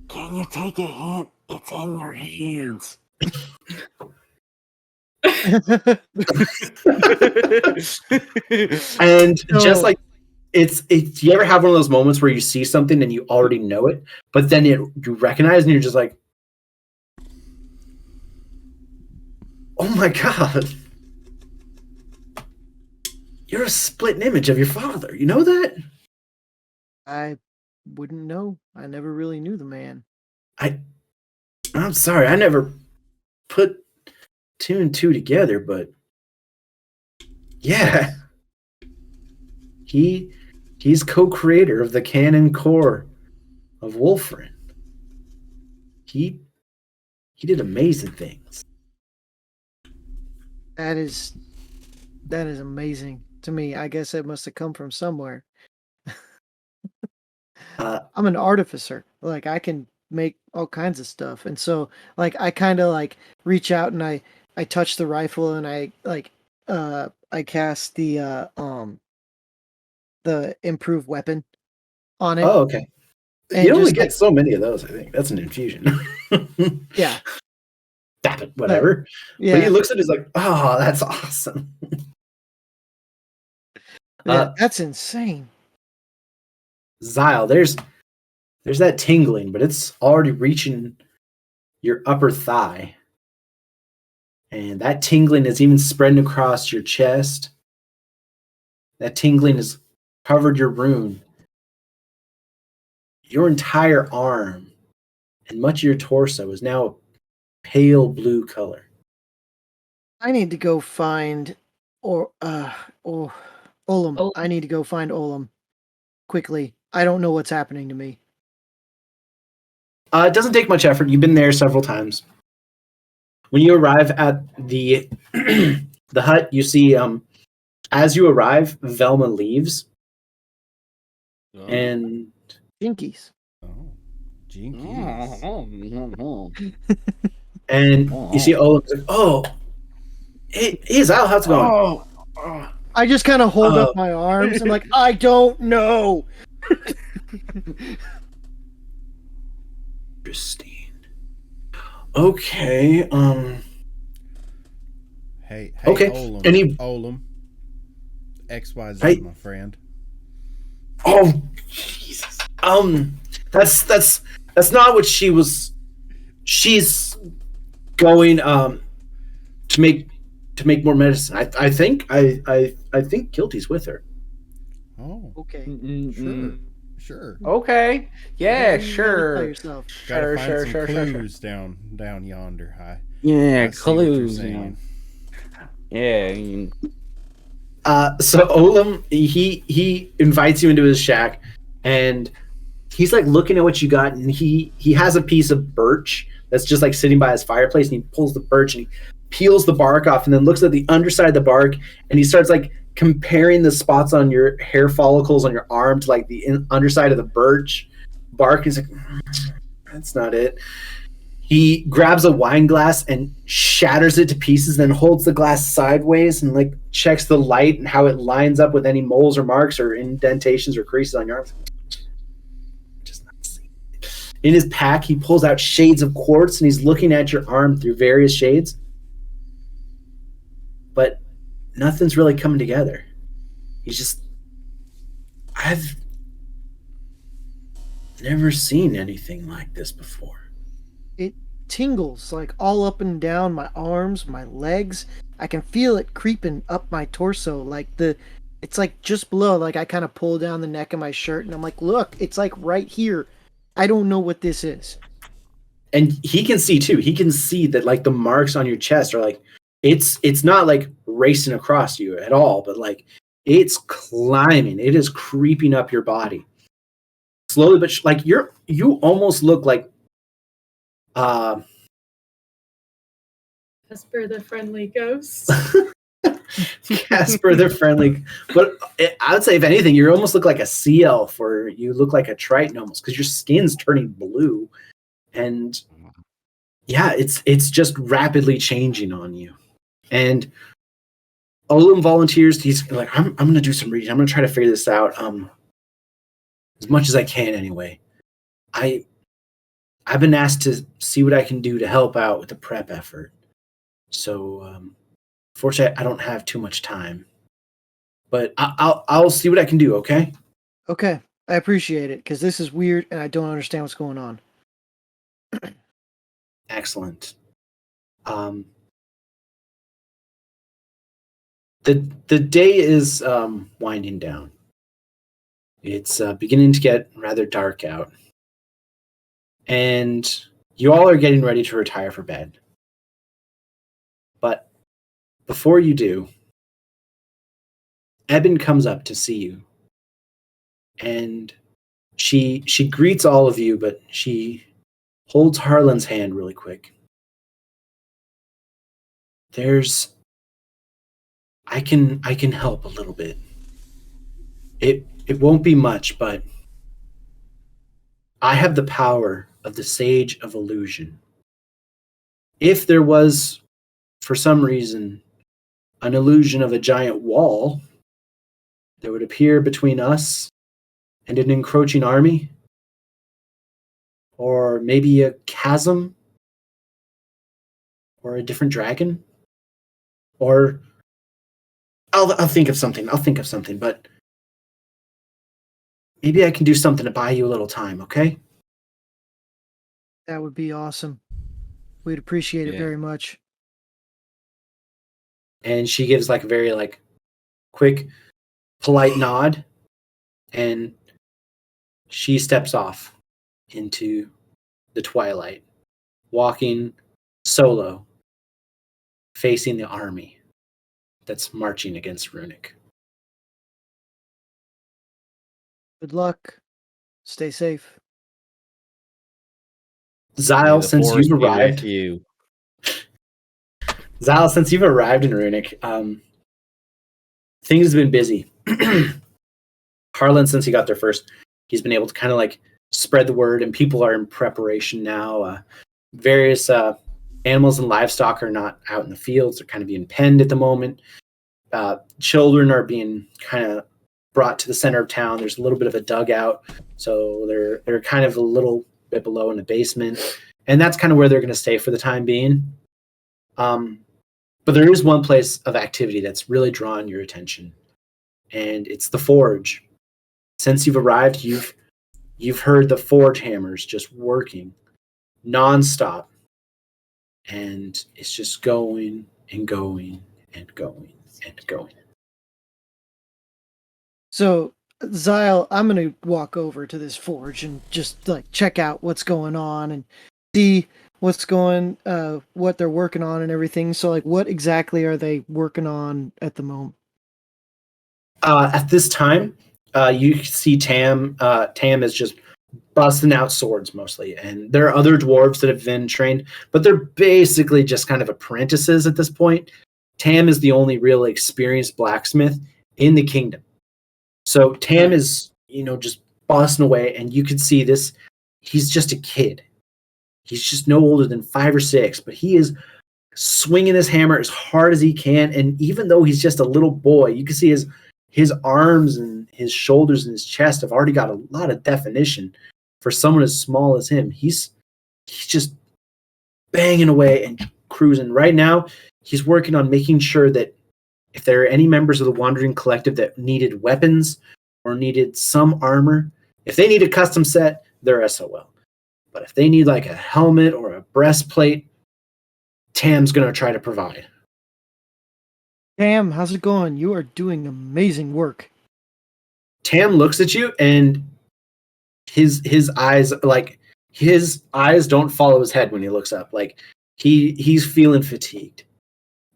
can you take a hint? It's in your hands. And just like it's you ever have one of those moments where you see something and you already know it, but then you recognize and you're just like, oh my god, you're a split image of your father. You know that? I wouldn't know. I never really knew the man. I'm sorry, I never put two and two together, but yeah. He's co-creator of the canon core of Wolfrin. He did amazing things. That is amazing to me. I guess it must have come from somewhere. I'm an artificer. Like, I can make all kinds of stuff. And so, like, I kind of like reach out and I touch the rifle and I cast the improved weapon on it. Oh, okay. And you only just, get like, so many of those, I think. That's an infusion. yeah. Stop it, whatever. Yeah. But he looks at it, he's like, oh, that's awesome. Yeah, that's insane. Zyle, there's that tingling, but it's already reaching your upper thigh. And that tingling is even spreading across your chest. That tingling has covered your rune. Your entire arm and much of your torso is now a pale blue color. I need to go find Olam. Olam. I need to go find Olam quickly. I don't know what's happening to me. It doesn't take much effort. You've been there several times. When you arrive at the the hut, you see as you arrive, Velma leaves. And Jinkies. Oh, jinkies. and you see Olim's like, oh, hey Zal, how's it going? I just kind of hold up my arms. I'm like, I don't know. Interesting. Okay. Hey, okay. Olim. XYZ, Hey. my friend. Oh, Jesus. That's not what she was. She's going to make more medicine. I think Guilty's with her. Oh, Okay. sure. Okay. Yeah, You gotta tell sure. yourself. Gotta find Sure, some sure. clues down yonder. Yeah, I see what you're clues. saying. Yeah. I mean, So Olim, he invites you into his shack, and he's like looking at what you got, and he has a piece of birch that's just like sitting by his fireplace, and he pulls the birch and he peels the bark off, and then looks at the underside of the bark, and he starts like comparing the spots on your hair follicles on your arm to like the underside of the birch bark. He's like, that's not it. He grabs a wine glass and shatters it to pieces, then holds the glass sideways and like checks the light and how it lines up with any moles or marks or indentations or creases on your arms. Just not seeing it. In his pack, he pulls out shades of quartz and he's looking at your arm through various shades. But nothing's really coming together. He's just, I've never seen anything like this before. It tingles like all up and down my arms, my legs. I can feel it creeping up my torso, like it's like just below. Like I kind of pull down the neck of my shirt, and I'm like, look, it's like right here. I don't know what this is. And he can see too. He can see that like the marks on your chest are like, it's not like racing across you at all, but like it's climbing. It is creeping up your body slowly, but like you almost look like Casper the Friendly Ghost. Casper the Friendly. But I would say, if anything, you almost look like a sea elf, or you look like a Triton almost, because your skin's turning blue, and yeah, it's just rapidly changing on you. And Olim volunteers. He's like, I'm going to do some reading. I'm going to try to figure this out as much as I can. Anyway, I've been asked to see what I can do to help out with the prep effort. So, fortunately, I don't have too much time, but I'll see what I can do. Okay. Okay, I appreciate it because this is weird and I don't understand what's going on. Excellent. The day is winding down. It's beginning to get rather dark out, and you all are getting ready to retire for bed. But before you do, Eben comes up to see you, and she greets all of you, but she holds Harlan's hand really quick. I can help a little bit. It won't be much, but I have the power of the Sage of Illusion. If there was, for some reason, an illusion of a giant wall that would appear between us and an encroaching army, or maybe a chasm, or a different dragon, or I'll think of something. But maybe I can do something to buy you a little time, okay? That would be awesome. We'd appreciate it very much. And she gives like a very like quick, polite nod, and she steps off into the twilight, walking solo, facing the army that's marching against Runic. Good luck. Stay safe. Zyle, since you've arrived, Zyle, since you've arrived in Runic, things have been busy. Harlan, since he got there first, he's been able to kind of like spread the word, and people are in preparation now. Various animals and livestock are not out in the fields; they're kind of being penned at the moment. Children are being kind of brought to the center of town. There's a little bit of a dugout, so they're kind of a little bit below in the basement, and that's kind of where they're going to stay for the time being. But there is one place of activity that's really drawn your attention, and it's the forge. Since you've arrived, you've heard the forge hammers just working nonstop, and it's just going and going and going and going. So, Zyle, I'm going to walk over to this forge and just like check out what's going on and see what they're working on and everything. So, like, what exactly are they working on at the moment? At this time, you see Tam. Tam is just busting out swords mostly, and there are other dwarves that have been trained, but they're basically just kind of apprentices at this point. Tam is the only really experienced blacksmith in the kingdom. So Tam is, just busting away, and you can see this. He's just a kid. He's just no older than 5 or 6, but he is swinging his hammer as hard as he can. And even though he's just a little boy, you can see his arms and his shoulders and his chest have already got a lot of definition for someone as small as him. He's just banging away and cruising. Right now, he's working on making sure that if there are any members of the Wandering Collective that needed weapons or needed some armor, if they need a custom set, they're SOL. But if they need like a helmet or a breastplate, Tam's going to try to provide. Tam, how's it going? You are doing amazing work. Tam looks at you, and his eyes don't follow his head when he looks up. Like he's feeling fatigued.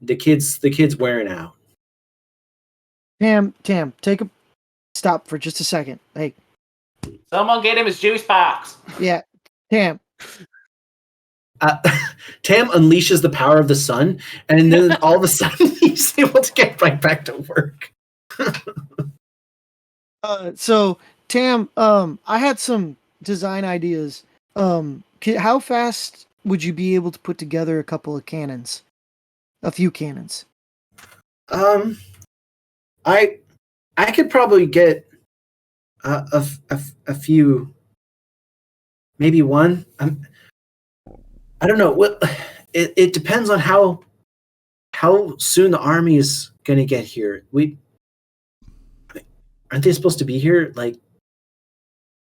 The kid's wearing out. Tam, take a stop for just a second. Hey, someone get him his juice box. Yeah, Tam. Tam unleashes the power of the sun, and then all of a sudden he's able to get right back to work. So Tam, I had some design ideas. How fast would you be able to put together a couple of cannons? A few cannons. I could probably get a few, maybe one. I don't know. Well, it depends on how soon the army is going to get here. Aren't they supposed to be here like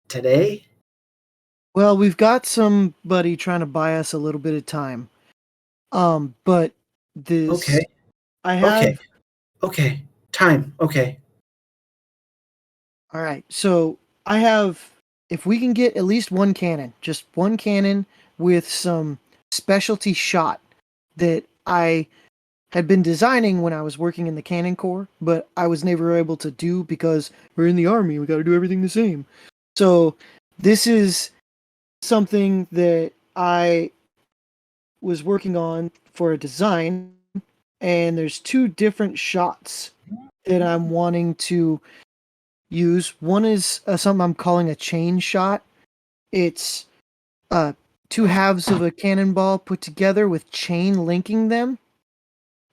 today? Well, we've got somebody trying to buy us a little bit of time. But this. Okay. I have. Okay. Time. Okay. All right. So I have. If we can get at least one cannon, just one cannon with some specialty shot that I had been designing when I was working in the Cannon Corps, but I was never able to do because we're in the army. We got to do everything the same. So this is something that I was working on for a design, and there's 2 different shots that I'm wanting to use. One is something I'm calling a chain shot. It's 2 halves of a cannonball put together with chain linking them.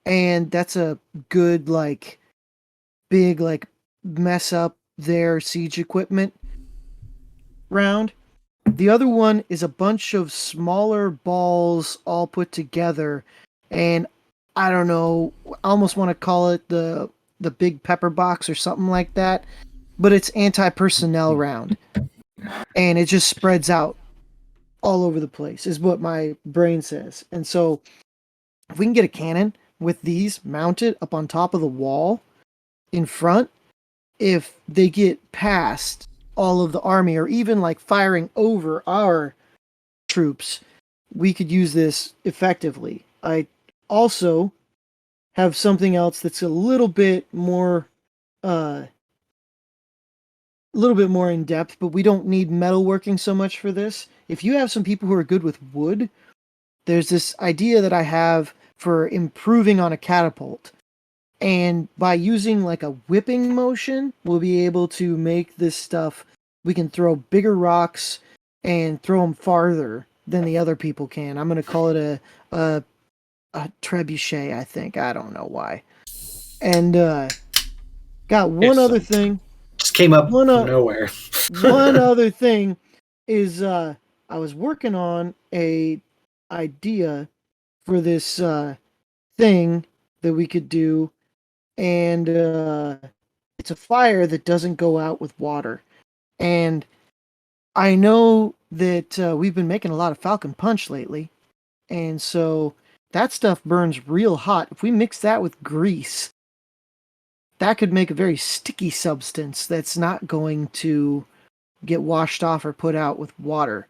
And that's a good, big, mess up their siege equipment round. The other one is a bunch of smaller balls all put together. And I don't know, I almost want to call it the big pepper box or something like that. But it's anti-personnel round. And it just spreads out all over the place, is what my brain says. And so, if we can get a cannon with these mounted up on top of the wall in front, if they get past all of the army or even firing over our troops, we could use this effectively. I also have something else that's a little bit more in depth, but we don't need metalworking so much for this. If you have some people who are good with wood, there's this idea that I have for improving on a catapult. And by using a whipping motion, we'll be able to make this stuff we can throw bigger rocks and throw them farther than the other people can. I'm gonna call it a trebuchet, I think. I don't know why. And got one other thing. Just came up One from nowhere. one other thing is I was working on a idea for this thing that we could do, and it's a fire that doesn't go out with water. And I know that we've been making a lot of Falcon Punch lately, and so that stuff burns real hot. If we mix that with grease, that could make a very sticky substance that's not going to get washed off or put out with water.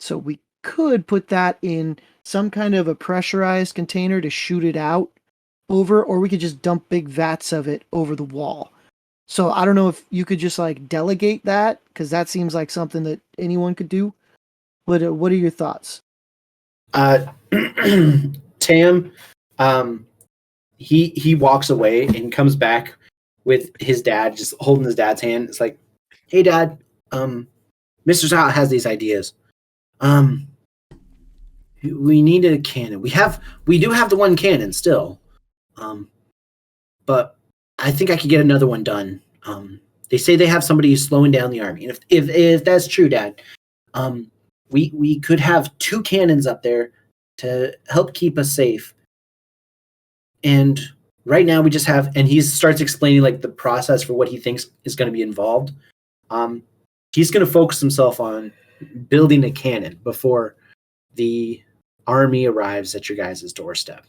So we could put that in some kind of a pressurized container to shoot it out over, or we could just dump big vats of it over the wall. So I don't know if you could just like delegate that, because that seems like something that anyone could do. What are your thoughts? Tam, he walks away and comes back with his dad, just holding his dad's hand. It's like, hey, Dad, Mr. Zot has these ideas. We need a cannon. We do have the one cannon still. But I think I could get another one done. They say they have somebody who's slowing down the army. And if that's true, Dad, we could have 2 cannons up there to help keep us safe. And right now we just have, and he starts explaining like the process for what he thinks is going to be involved. He's going to focus himself on building a cannon before the army arrives at your guys' doorstep.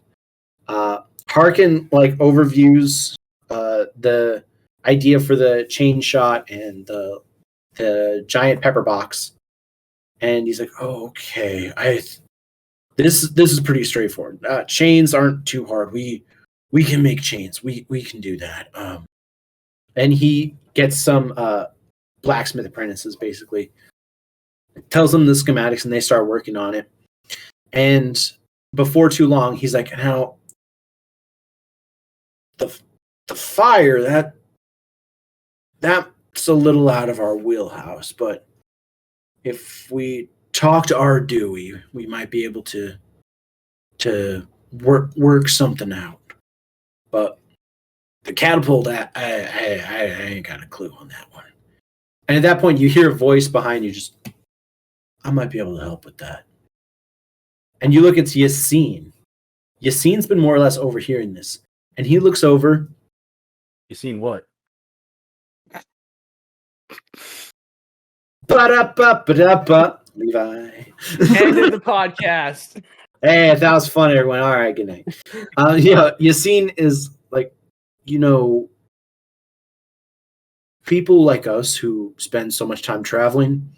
Harkin like overviews the idea for the chain shot and the giant pepper box, and he's like, "Oh, okay. This is pretty straightforward. Chains aren't too hard. We can make chains. We can do that." And he gets some blacksmith apprentices, basically. Tells them the schematics, and they start working on it. And before too long, he's like, "Now, the fire that's a little out of our wheelhouse, but if we talk to our Dewey, we might be able to work something out. But the catapult, I ain't got a clue on that one." And at that point, you hear a voice behind you, just, "I might be able to help with that." And you look at Yassine. Yassine's been more or less overhearing this, and he looks over. You seen what? Ba-da-ba-ba-da-ba. Levi. Ended the podcast. Hey, that was fun, everyone. All right, good night. Yassine is like, people like us who spend so much time traveling,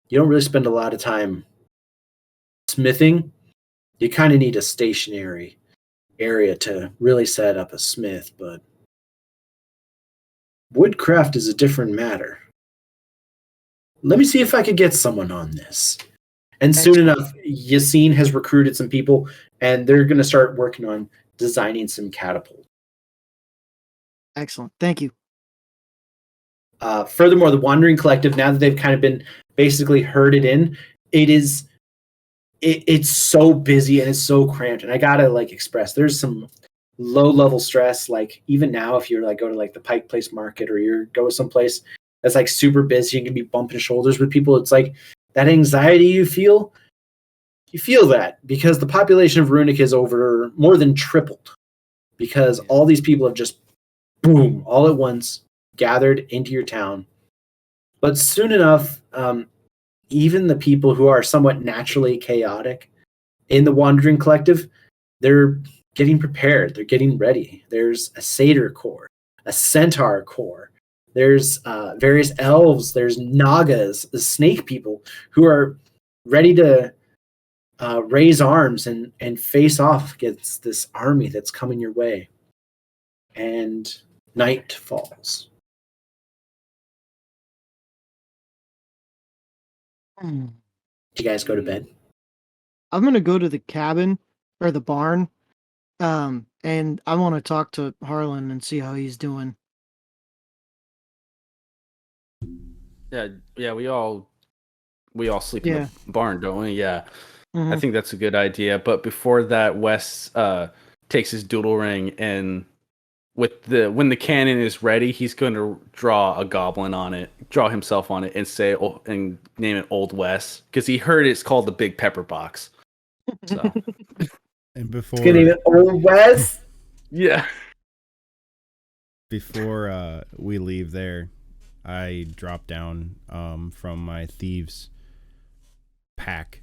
you don't really spend a lot of time smithing. You kind of need a stationary area to really set up a smith, but woodcraft is a different matter. Let me see if I could get someone on this. And soon enough, Yassine has recruited some people, and they're going to start working on designing some catapults. Excellent. Thank you. Furthermore, the Wandering Collective, now that they've kind of been basically herded in, it's so busy and it's so cramped. And I gotta like express, there's some low-level stress. Like even now, if you're like go to like the Pike Place Market or you go someplace that's like super busy and can be bumping shoulders with people, it's like that anxiety you feel that because the population of Runic is over more than tripled because all these people have just boom all at once gathered into your town. But soon enough, even the people who are somewhat naturally chaotic in the Wandering Collective, they're getting prepared. They're getting ready. There's a satyr corps, a centaur corps. There's various elves. There's nagas, the snake people, who are ready to raise arms and face off against this army that's coming your way. And night falls. Do you guys go to bed? I'm gonna go to the cabin or the barn, and I want to talk to Harlan and see how he's doing. Yeah, we all sleep in Yeah. the barn, don't we? Yeah. I Mhm. think that's a good idea. But before that, Wes takes his doodle ring, and when the cannon is ready, he's going to draw a goblin on it, draw himself on it, and and name it Old Wes, because he heard it's called the Big Pepper Box. So And It's gonna name before it Old West. yeah. before we leave there, I drop down from my thieves pack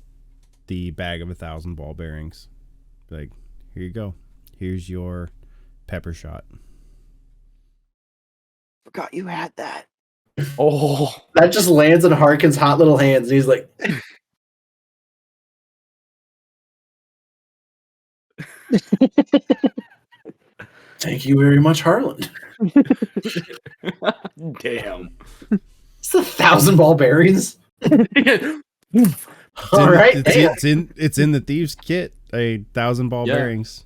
the bag of 1,000 ball bearings. Like, here you go. Here's your pepper shot. Forgot you had that. Oh, That just lands in Harkin's hot little hands, and he's like, "Thank you very much, Harlan." damn. It's 1,000 ball bearings. It's All in, right, it's in the thieves kit. 1,000 ball Yeah. bearings,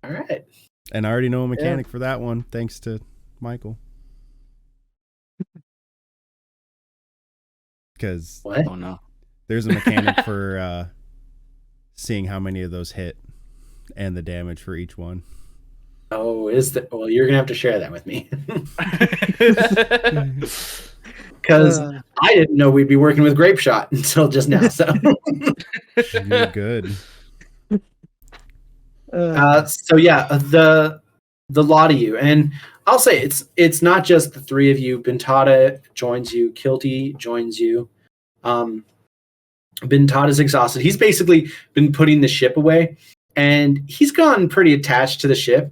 all right. and I already know a mechanic for that one, thanks to Michael. Because What? Oh no. there's a mechanic for seeing how many of those hit and the damage for each one. Oh, is that? Well, you're gonna have to share that with me because I didn't know we'd be working with grape shot until just now. So, You're good. so yeah, the lot of you, and I'll say it's not just the three of you. Bintata joins you. Kilty joins you. Bintata's exhausted. He's basically been putting the ship away, and he's gotten pretty attached to the ship.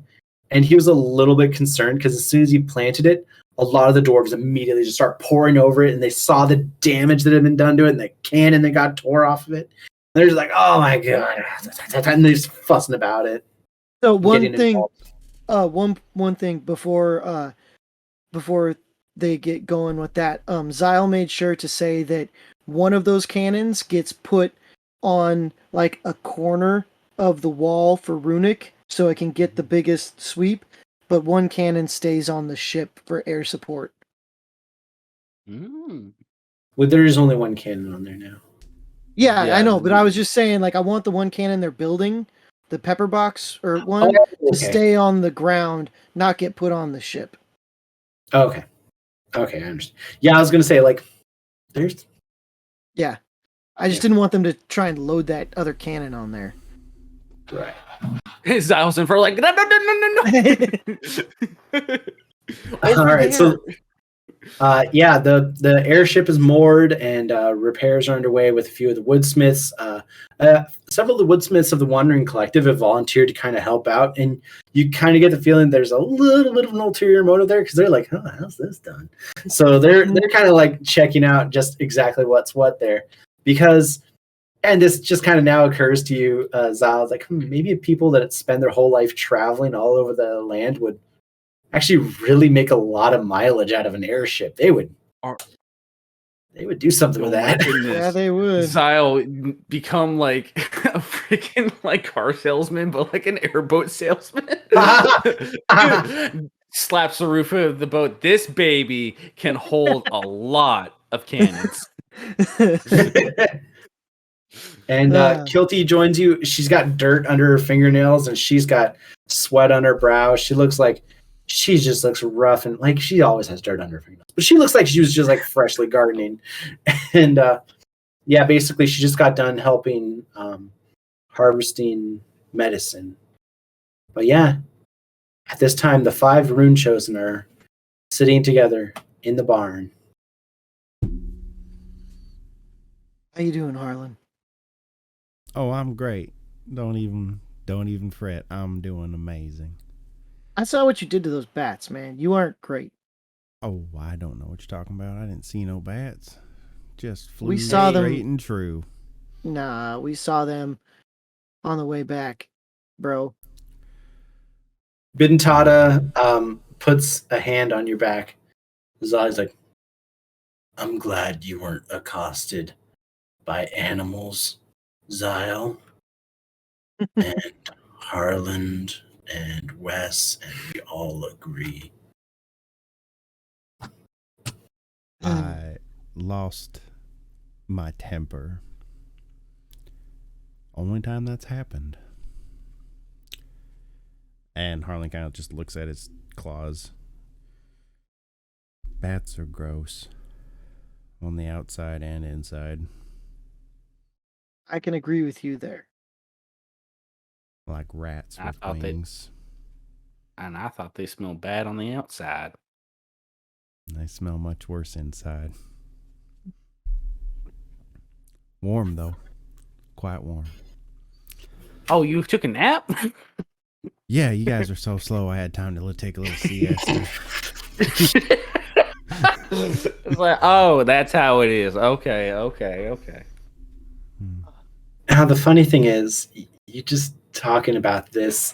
And he was a little bit concerned because as soon as he planted it, a lot of the dwarves immediately just start pouring over it, and they saw the damage that had been done to it, and the cannon that got tore off of it. And they're just like, "Oh my god!" And they're just fussing about it. So one getting thing, involved. one thing before they get going with that, Zyle made sure to say that one of those cannons gets put on like a corner of the wall for Runic, so it can get the biggest sweep, but one cannon stays on the ship for air support. Mm. Well, there is only one cannon on there now. Yeah, Yeah. I know, but I was just saying, like, I want the one cannon they're building, the pepper box or one, Oh, to okay. stay on the ground, not get put on the ship. Okay, I understand. Yeah, I was gonna say like, there's Yeah, I just didn't want them to try and load that other cannon on there. right. Zyle's in for like no. All right, so yeah, the airship is moored and repairs are underway with a few of the woodsmiths. Several of the woodsmiths of the Wandering Collective have volunteered to kind of help out, and you kind of get the feeling there's a little bit of an ulterior motive there because they're like, "Oh, how's this done?" So they're kind of like checking out just exactly what's what there because. And this just kind of now occurs to you, Zyle, like maybe people that spend their whole life traveling all over the land would actually really make a lot of mileage out of an airship. They would do something with that. Yeah, they would. Zyle become like a freaking like car salesman, but like an airboat salesman. Slaps the roof of the boat. This baby can hold a lot of cannons. And Kilty joins you. She's got dirt under her fingernails and she's got sweat on her brow. She looks like she just looks rough and like she always has dirt under her fingernails. But she looks like she was just like freshly gardening. And yeah, basically she just got done helping harvesting medicine. But yeah, at this time the 5 rune chosen are sitting together in the barn. How you doing, Harlan? Oh, I'm great. Don't even fret. I'm doing amazing. I saw what you did to those bats, man. You aren't great. Oh, I don't know what you're talking about. I didn't see no bats. Just flew We saw them- straight and true. Nah, we saw them on the way back, bro. Bintata puts a hand on your back. Zai's like, I'm glad you weren't accosted by animals, Zyle. And Harland and Wes, and we all agree. lost my temper. Only time that's happened. And Harlan kind of just looks at his claws. Bats are gross on the outside and inside. I can agree with you there. Like rats I with thought wings. And I thought they smelled bad on the outside. They smell much worse inside. Warm, though. Quite warm. Oh, you took a nap? Yeah, you guys are so slow. I had time to take a little siesta. It's like, oh, that's how it is. Okay. Now, the funny thing is, you just talking about this,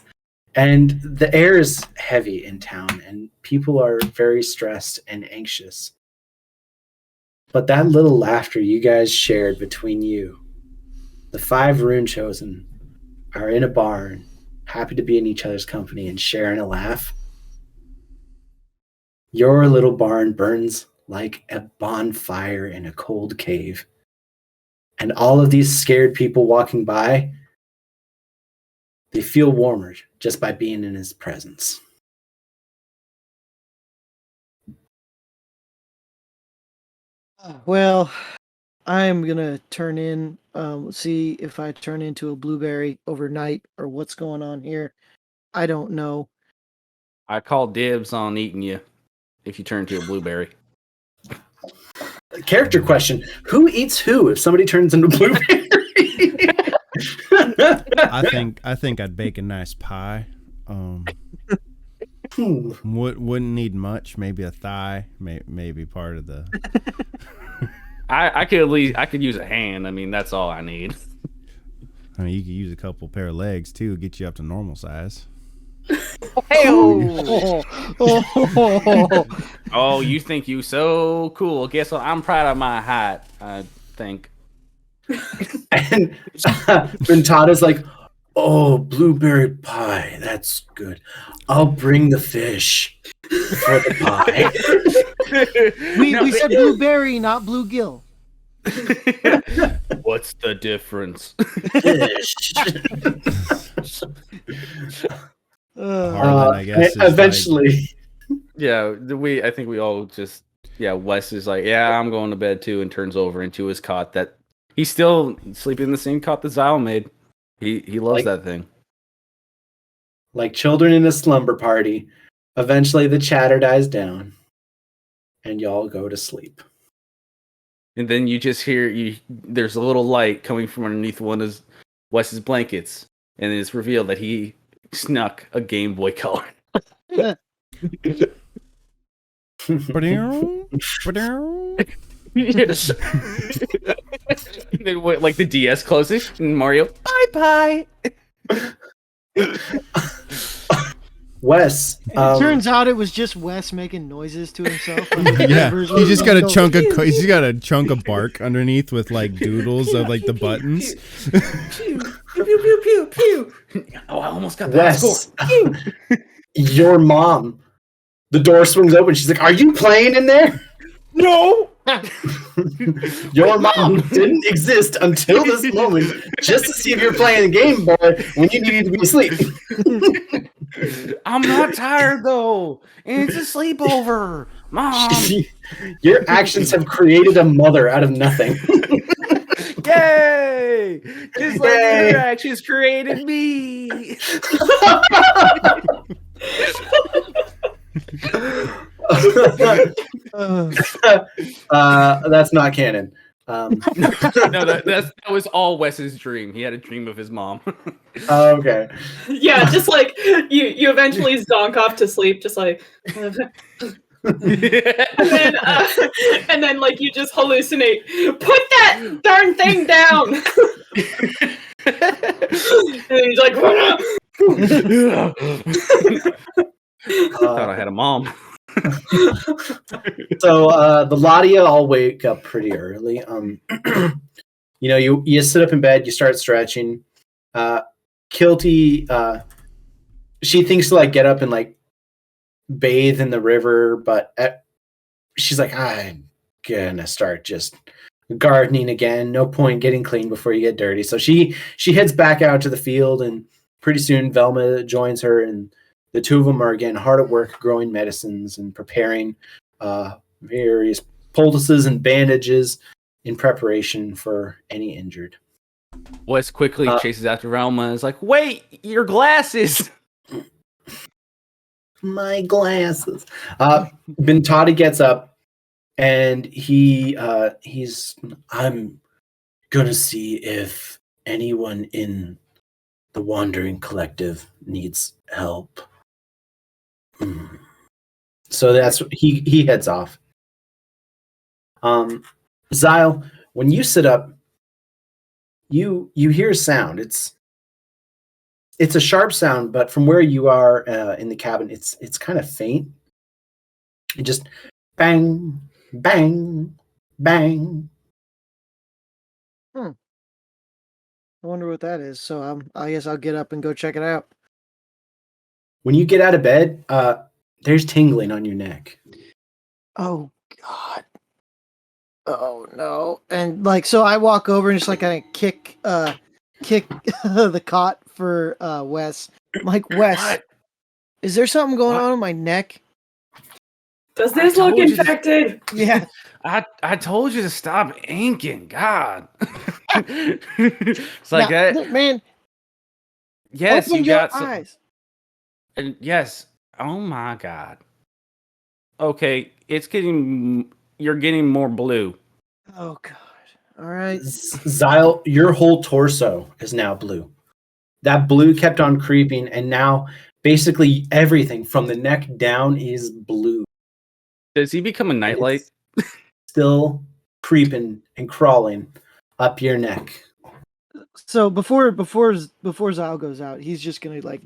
and the air is heavy in town, and people are very stressed and anxious. But that little laughter you guys shared between you, the 5 rune chosen are in a barn, happy to be in each other's company and sharing a laugh. Your little barn burns like a bonfire in a cold cave. And all of these scared people walking by, they feel warmer just by being in his presence. Well, I'm gonna turn in. See if I turn into a blueberry overnight or what's going on here. I don't know. I call dibs on eating you if you turn to a blueberry. Character question: who eats who if somebody turns into blueberry? I think I'd bake a nice pie. Wouldn't need much. Maybe a thigh. Maybe part of the. I could use a hand. I mean, that's all I need. I mean, you could use a couple pair of legs too. Get you up to normal size. Oh, you think you so cool? Guess what? I'm proud of my height. I think. And Ventada's like, "Oh, blueberry pie. That's good. I'll bring the fish for the pie." We said blueberry, not bluegill. What's the difference? Fish. Harlan, I guess, is eventually. Yeah, I think we all just Wes is like, yeah, I'm going to bed too, and turns over into his cot that he's still sleeping in the same cot that Zyle made. He loves that thing. Like children in a slumber party, eventually the chatter dies down, and y'all go to sleep. And then you just hear there's a little light coming from underneath one of Wes's blankets, and it's revealed that he snuck a Game Boy Color. Yes. Then like the DS closes, and Mario, bye. Wes. It turns out it was just Wes making noises to himself. Yeah, he just got a chunk of bark underneath with like doodles of like the buttons. Pew, pew, pew, pew. Oh, I almost got that Wes, score. your mom. The door swings open. She's like, "Are you playing in there?" No. Your mom didn't exist until this moment, just to see if you're playing the Game Boy when you needed to be asleep. I'm not tired though, and it's a sleepover, Mom. Your actions have created a mother out of nothing. Yay! Just like your actions created me. That's not canon. No, that was all Wes's dream. He had a dream of his mom. Okay. Yeah, just like you eventually zonk off to sleep, just like, and then like you just hallucinate. Put that darn thing down. And he's like, I thought I had a mom. So the Ladia all wake up pretty early. You sit up in bed, you start stretching. Kilty, she thinks to like get up and like bathe in the river, but she's like, I gonna start just gardening again. No point getting clean before you get dirty. So she heads back out to the field, and pretty soon Velma joins her, and the two of them are again hard at work growing medicines and preparing various poultices and bandages in preparation for any injured. Wes quickly chases after Velma and is like, "Wait, your glasses!" My glasses. Bintadi gets up, and he's. I'm gonna see if anyone in the Wandering Collective needs help. So that's he heads off. Zyle, when you sit up, you hear a sound. It's a sharp sound, but from where you are in the cabin, it's kind of faint. It just bang, bang, bang. I wonder what that is. So I guess I'll get up and go check it out. When you get out of bed, there's tingling on your neck. Oh God. Oh no. And like so I walk over and just like kind of kick the cot for Wes. I'm like, Wes, What? is there something going What? on in my neck? Does this look told you infected? Yeah. I told you to stop inking. God. It's like Now, that. man, Yes, open you your got some. eyes. And yes. Oh my God. Okay, you're getting more blue. Oh God. All right. Zyle, your whole torso is now blue. That blue kept on creeping, and now basically everything from the neck down is blue. Does he become a nightlight? It's still creeping and crawling up your neck. So before Zyle goes out, he's just gonna like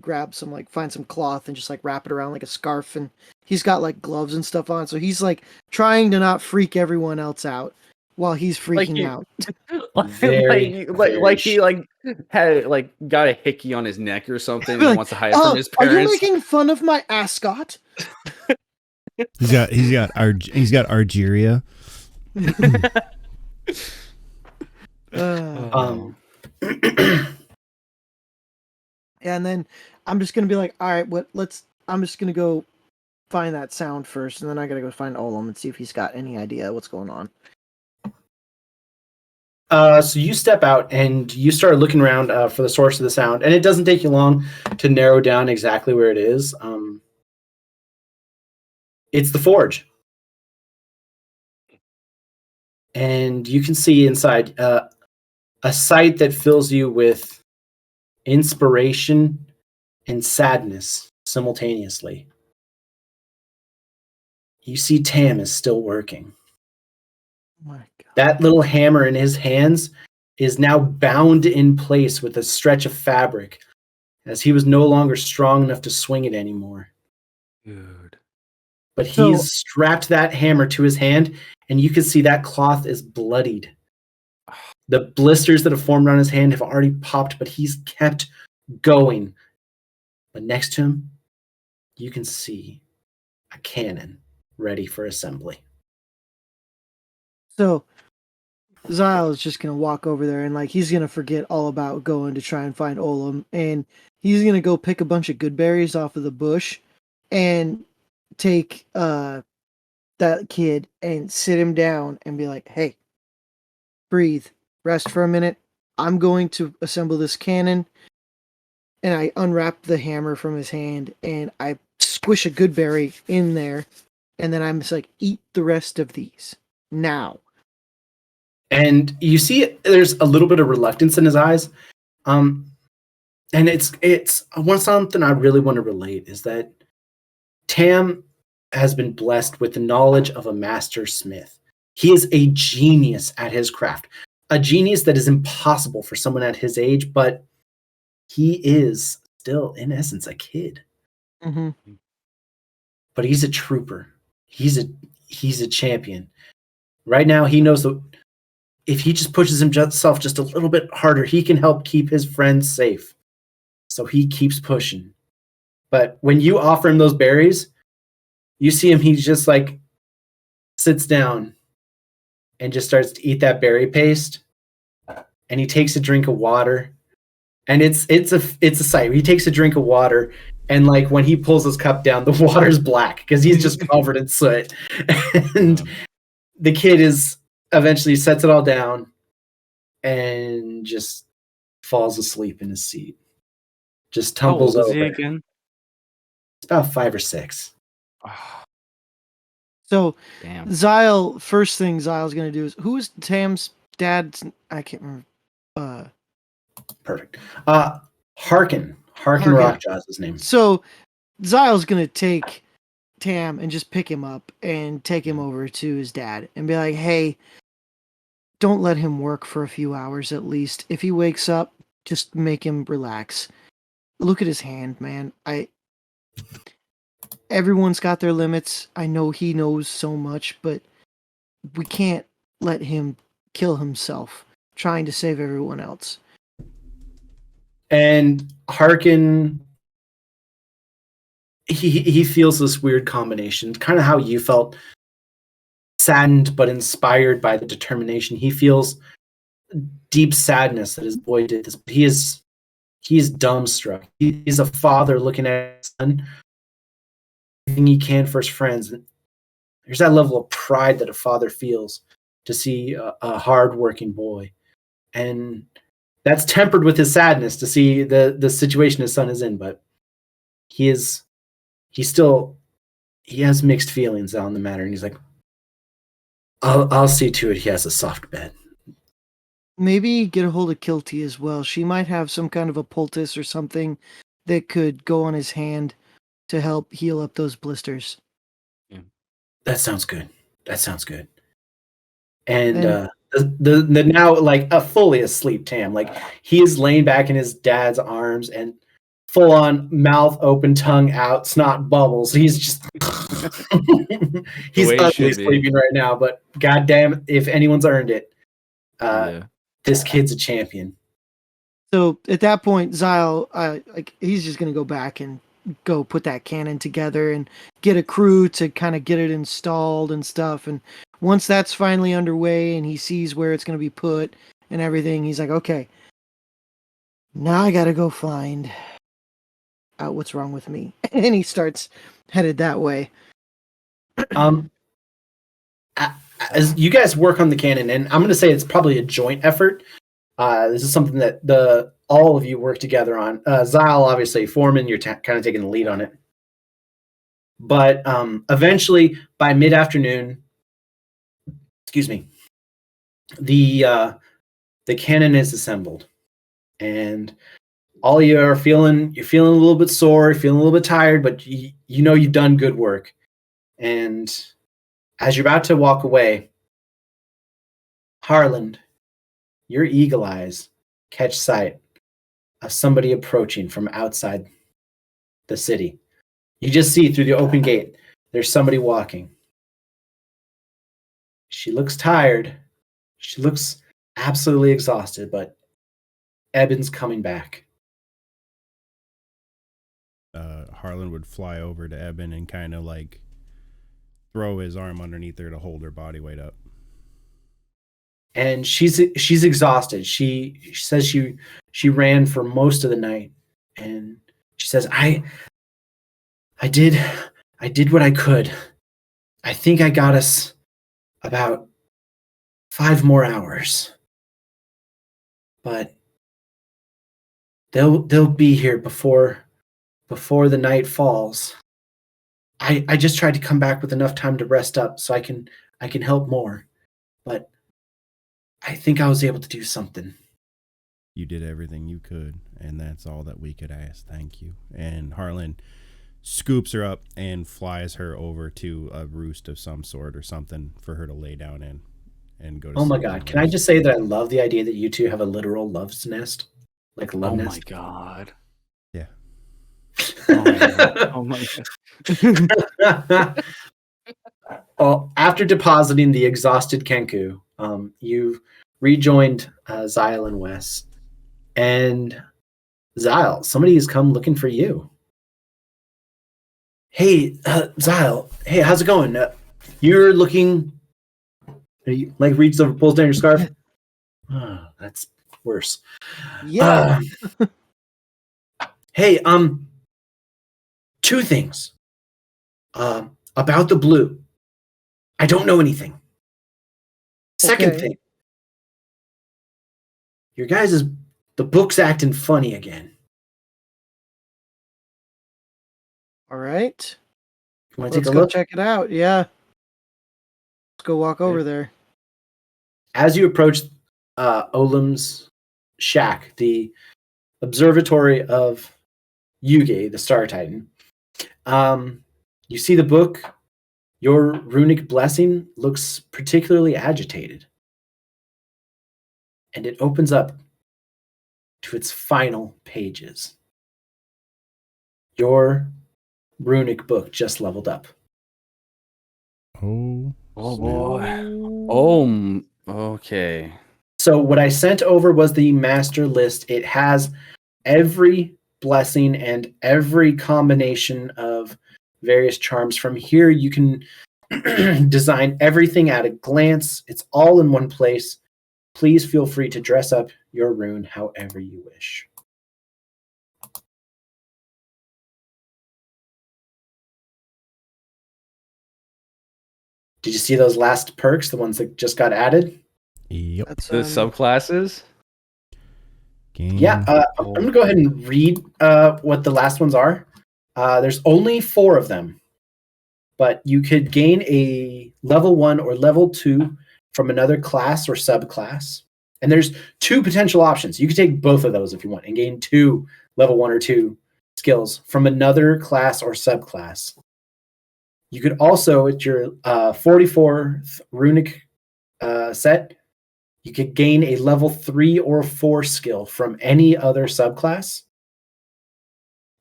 find some cloth and just like wrap it around like a scarf, and he's got like gloves and stuff on. So he's like trying to not freak everyone else out while he's freaking out. Like he had like got a hickey on his neck or something and he Like, wants to hide it from his Are you parents. making fun of my ascot? He's got Argeria. And then I'm just gonna be like, all right, I'm just gonna go find that sound first, and then I gotta go find Olam and see if he's got any idea what's going on. So you step out and you start looking around for the source of the sound, and it doesn't take you long to narrow down exactly where it is. It's the forge. And you can see inside a sight that fills you with inspiration and sadness simultaneously. You see Tam is still working. Oh my God. That little hammer in his hands is now bound in place with a stretch of fabric, as he was no longer strong enough to swing it anymore. Dude. But he's strapped that hammer to his hand, and you can see that cloth is bloodied. The blisters that have formed on his hand have already popped, but he's kept going. But next to him, you can see a cannon ready for assembly. So Zyle is just gonna walk over there and like he's gonna forget all about going to try and find Olam, and he's gonna go pick a bunch of good berries off of the bush and take that kid and sit him down and be like, hey, breathe, rest for a minute. I'm going to assemble this cannon. And I unwrap the hammer from his hand and I squish a good berry in there, and then I'm just like, eat the rest of these now. And you see there's a little bit of reluctance in his eyes. And it's something I really want to relate is that Tam has been blessed with the knowledge of a master smith. He is a genius at his craft, a genius that is impossible for someone at his age, but he is still, in essence, a kid. Mm-hmm. But he's a trooper. He's a champion. Right now, he knows that if he just pushes himself just a little bit harder, he can help keep his friends safe. So he keeps pushing. But when you offer him those berries, you see him, he just like sits down and just starts to eat that berry paste. And he takes a drink of water, and it's a sight. He takes a drink of water, and like when he pulls his cup down, the water's black because he's just covered in soot. And the kid is eventually sets it all down and just falls asleep in his seat. Just tumbles How old is over. he again? It's about 5 or 6. So Damn. Zyle, first thing Zyle's gonna do is, who is Tam's dad's? I can't remember. Perfect. Harkin Harkin. Rockjaw's his name. So Zyle's gonna take Tam and just pick him up and take him over to his dad and be like, "Hey, don't let him work for a few hours at least. If he wakes up, just make him relax. Look at his hand, man. Everyone's got their limits. I know he knows so much, but we can't let him kill himself trying to save everyone else." And Harkin, he feels this weird combination, kind of how you felt, saddened but inspired by the determination. He feels deep sadness that his boy did this. He is dumbstruck. He's a father looking at his son, everything he can for his friends. There's that level of pride that a father feels to see a hardworking boy, and that's tempered with his sadness to see the situation his son is in. But he has mixed feelings on the matter, and he's like, I'll see to it he has a soft bed. Maybe get a hold of Kilty as well. She might have some kind of a poultice or something that could go on his hand to help heal up those blisters. Yeah. That sounds good. And the now like a fully asleep Tam, like he is laying back in his dad's arms and full on mouth open, tongue out, snot bubbles. He's just he's ugly sleeping right now, but goddamn, if anyone's earned it, this kid's a champion. So at that point, Zyle, he's just gonna go back and go put that cannon together and get a crew to kind of get it installed and stuff. And once that's finally underway and he sees where it's gonna be put and everything, he's like, okay, now I gotta go find out what's wrong with me. And he starts headed that way. As you guys work on the cannon, and I'm going to say it's probably a joint effort. This is something that all of you work together on. Zyle, obviously, Foreman, you're kind of taking the lead on it. But eventually, by mid-afternoon, the cannon is assembled, and all you are feeling, you're feeling a little bit sore, you're feeling a little bit tired, but you know you've done good work. And as you're about to walk away, Harland, your eagle eyes catch sight of somebody approaching from outside the city. You just see through the open gate, there's somebody walking. She looks tired. She looks absolutely exhausted, but Eben's coming back. Harlan would fly over to Eben and kind of like throw his arm underneath her to hold her body weight up. And she's exhausted. She says she ran for most of the night, and she says, I did what I could. I think I got us about 5 more hours, but they'll be here before the night falls. I just tried to come back with enough time to rest up so I can help more, but I think I was able to do something. You did everything you could, and that's all that we could ask. Thank you. And Harlan scoops her up and flies her over to a roost of some sort or something for her to lay down in and go to sleep. Oh my God. Can I just say that I love the idea that you two have a literal love's nest? Like a love nest? Oh my God. Yeah. Oh my God. Well, after depositing the exhausted Kenku, you've rejoined Zyle and Wes. And Zyle, somebody has come looking for you. Hey, Zyle. Hey, how's it going? You're looking He like reaches over, pulls down your scarf. Oh, that's worse. Yeah. Hey, two things. About the blue. I don't know anything. Second Okay. thing. Your guys' the book's acting funny again. All right. You want to take Let's a go look? check it out. Yeah. Let's go walk over there. As you approach Olam's shack, the observatory of Yuge, the Star Titan, you see the book. Your runic blessing looks particularly agitated. And it opens up to its final pages. Your runic book just leveled up. Oh, Oh snap. boy. Oh, okay. So what I sent over was the master list. It has every blessing and every combination of various charms. From here, you can design everything at a glance. It's all in one place. Please feel free to dress up your rune however you wish. Did you see those last perks, the ones that just got added? Yep. That's The subclasses? Game. Yeah, I'm going to go ahead and read what the last ones are. There's only 4 of them, but you could gain a level 1 or level 2 from another class or subclass. And there's 2 potential options. You could take both of those if you want and gain 2 level 1 or 2 skills from another class or subclass. You could also, at your 44th runic set, you could gain a level 3 or 4 skill from any other subclass.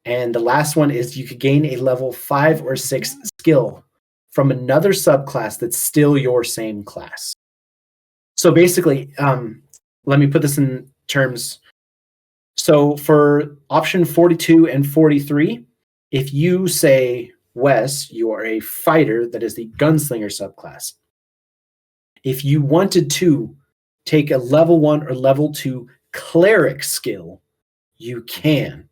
And the last one is you could gain a level 5 or 6 skill from another subclass that's still your same class. So basically, let me put this in terms. So for option 42 and 43, if you say, Wes, you are a fighter that is the gunslinger subclass. If you wanted to take a level 1 or level 2 cleric skill, you can,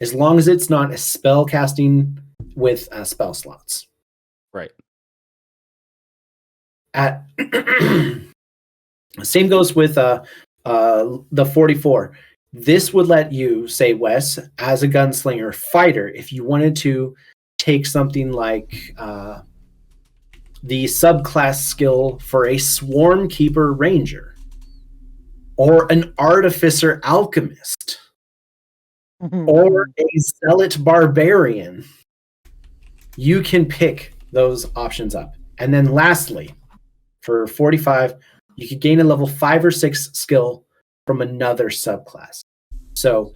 as long as it's not a spell casting with spell slots. Right. Same goes with the 44. This would let you, say, Wes, as a gunslinger fighter, if you wanted to take something like the subclass skill for a swarm keeper ranger or an artificer alchemist or a zealot barbarian, you can pick those options up. And then lastly, for 45, you could gain a level 5 or 6 skill from another subclass. So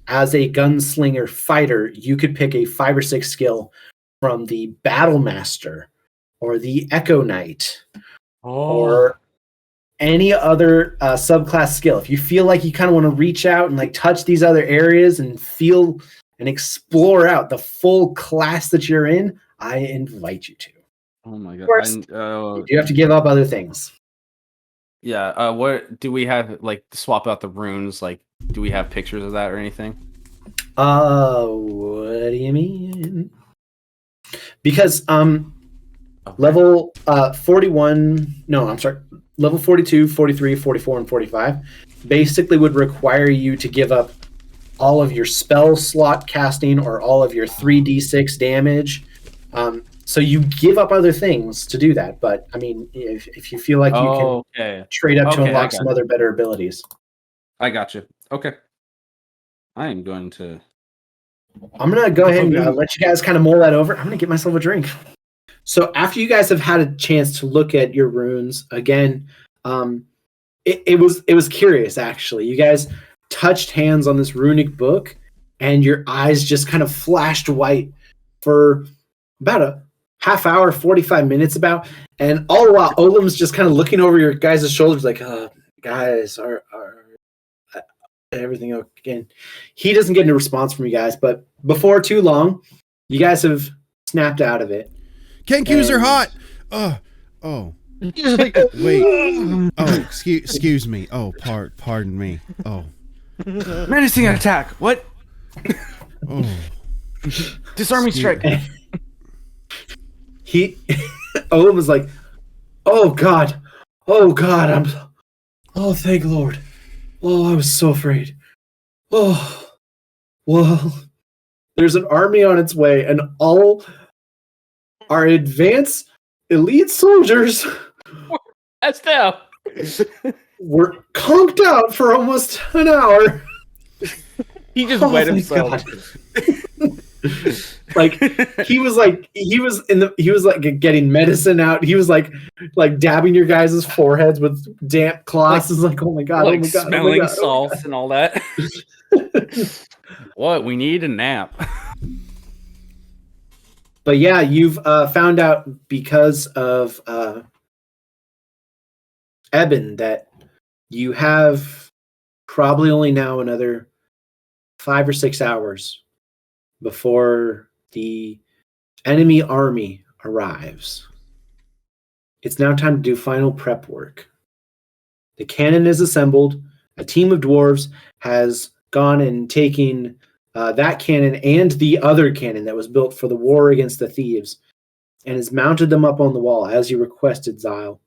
as a gunslinger fighter, you could pick a 5 or 6 skill from the Battle Master or the Echo Knight or any other subclass skill. If you feel like you kind of want to reach out and like touch these other areas and feel and explore out the full class that you're in, I invite you to. Oh my god. course. You have to give up other things. Yeah. What do we have? Like to swap out the runes? Like, do we have pictures of that or anything? What do you mean? Because Okay. level 41, no, I'm sorry, level 42, 43, 44, and 45 basically would require you to give up all of your spell slot casting or all of your 3d6 damage. So you give up other things to do that. But I mean, if you feel like you can trade up to Okay, I unlock got some you. other better abilities. I got you. Okay. I am going to. I'm going to go ahead and let you guys kind of mull that over. I'm going to get myself a drink. So after you guys have had a chance to look at your runes again, it was curious, actually. You guys touched hands on this runic book, and your eyes just kind of flashed white for about a half hour, 45 minutes about. And all the while, Olam's just kind of looking over your guys' shoulders like, guys, are everything okay? He doesn't get any response from you guys, but before too long, you guys have snapped out of it. Kenkus are hot. Oh. He's like, Wait. Oh, excuse me. Oh, pardon me. Oh, Menacing attack. What? oh. Disarming strike. He Owen was like, oh God, oh thank Lord. Oh, I was so afraid. Oh, well, there's an army on its way, and all our advanced elite soldiers That's them. were conked out for almost an hour. He just Oh, wet thank himself. Like he was getting medicine out. He was like dabbing your guys' foreheads with damp cloths. It's like, oh my god, Like oh my god, smelling oh my god, salts and all that. What? We need a nap. But yeah, you've found out because of Eben that you have probably only now another 5 or 6 hours before the enemy army arrives. It's now time to do final prep work. The cannon is assembled. A team of dwarves has gone and taken that cannon and the other cannon that was built for the war against the thieves and has mounted them up on the wall as you requested, Zyle.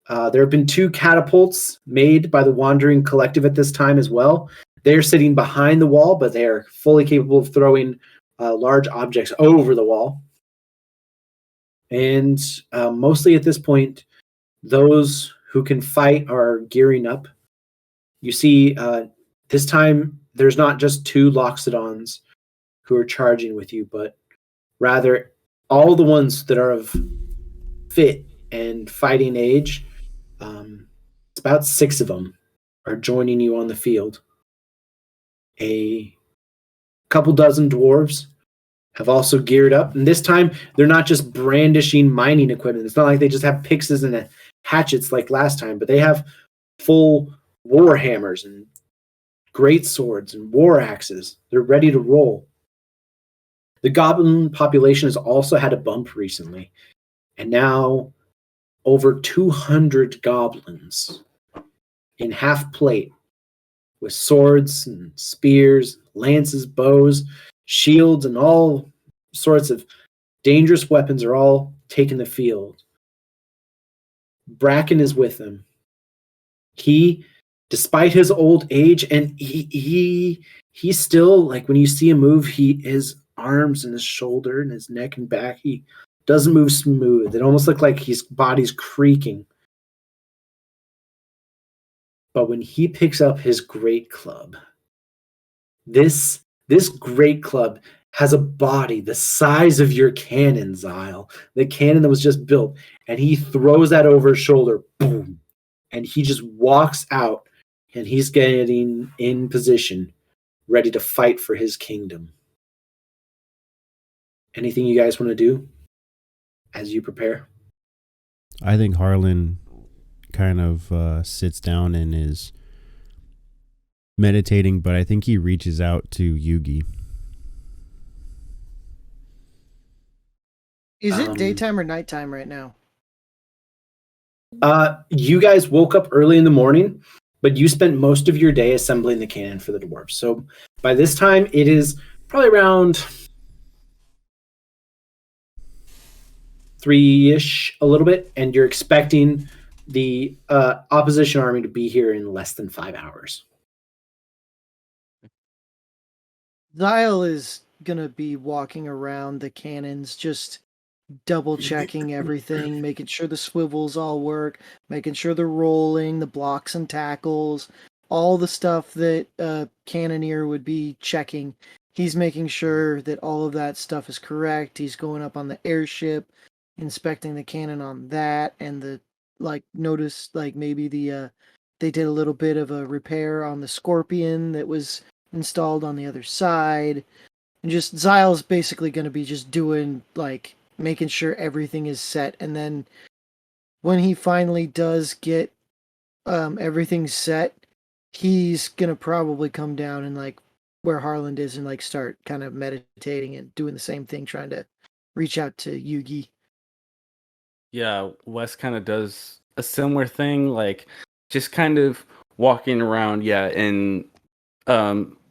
There have been 2 catapults made by the Wandering Collective at this time as well. They're sitting behind the wall, but they are fully capable of throwing large objects over the wall. And mostly at this point, those who can fight are gearing up. You see, this time there's not just 2 Loxodons who are charging with you, but rather all the ones that are of fit and fighting age. It's about 6 of them are joining you on the field. A couple dozen dwarves have also geared up, and this time they're not just brandishing mining equipment. It's not like they just have pixes and hatchets like last time, but they have full war hammers and great swords and war axes. They're ready to roll. The goblin population has also had a bump recently, and now over 200 goblins in half plate with swords and spears, lances, bows, shields, and all sorts of dangerous weapons are all taking the field. Bracken is with them. He, despite his old age, and he's still, like, when you see him move, his arms and his shoulder and his neck and back, he doesn't move smooth. It almost looks like his body's creaking. But when he picks up his great club, this great club has a body the size of your cannon, Zyle. The cannon that was just built. And he throws that over his shoulder. Boom. And he just walks out. And he's getting in position, ready to fight for his kingdom. Anything you guys want to do as you prepare? I think Harlan kind of sits down and is meditating, but I think he reaches out to Yugi. Is it daytime or nighttime right now? You guys woke up early in the morning, but you spent most of your day assembling the cannon for the dwarves. So by this time, it is probably around 3-ish, a little bit, and you're expecting the opposition army to be here in less than 5 hours. Zyle is gonna be walking around the cannons, just double checking everything, making sure the swivels all work, making sure they're rolling, the blocks and tackles, all the stuff that a cannoneer would be checking. He's making sure that all of that stuff is correct. He's going up on the airship, inspecting the cannon on that, and notice maybe they did a little bit of a repair on the Scorpion that was installed on the other side. And just Zyle's basically going to be just doing making sure everything is set, and then when he finally does get everything set, he's gonna probably come down and where Harlan is and start kind of meditating and doing the same thing, trying to reach out to Yugi. Yeah, Wes kind of does a similar thing, like just kind of walking around, yeah, and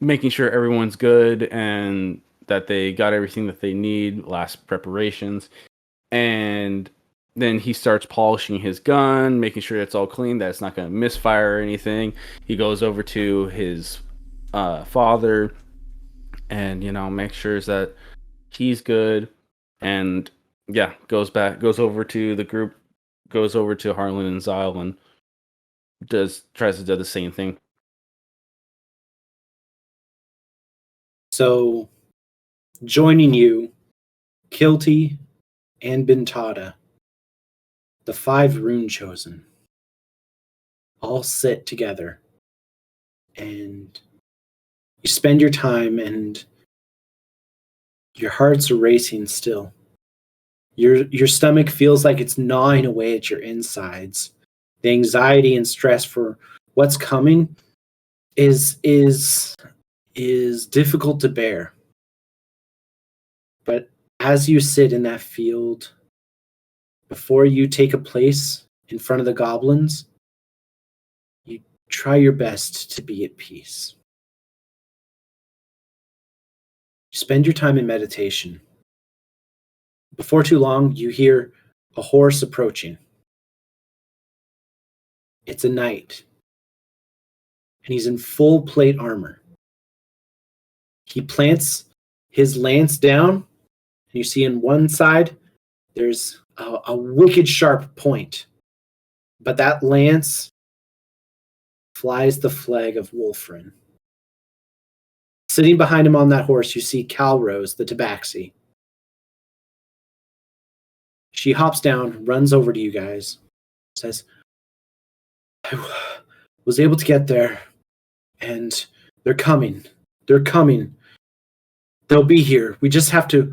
making sure everyone's good and that they got everything that they need, last preparations. And then he starts polishing his gun, making sure it's all clean, that it's not going to misfire or anything. He goes over to his father and, makes sure that he's good. And yeah, goes over to the group, goes over to Harlan and Zyle and tries to do the same thing. So, joining you, Kilty and Bintata, the 5 rune chosen, all sit together, and you spend your time, and your hearts are racing still. Your stomach feels like it's gnawing away at your insides. The anxiety and stress for what's coming is difficult to bear. But as you sit in that field, before you take a place in front of the goblins, you try your best to be at peace. You spend your time in meditation. Before too long, you hear a horse approaching. It's a knight, and he's in full plate armor. He plants his lance down, and you see on one side there's a wicked sharp point, but that lance flies the flag of Wolfrin. Sitting behind him on that horse, you see Calrose, the tabaxi. She hops down, runs over to you guys, says, I was able to get there, and they're coming. They're coming. They'll be here. We just have to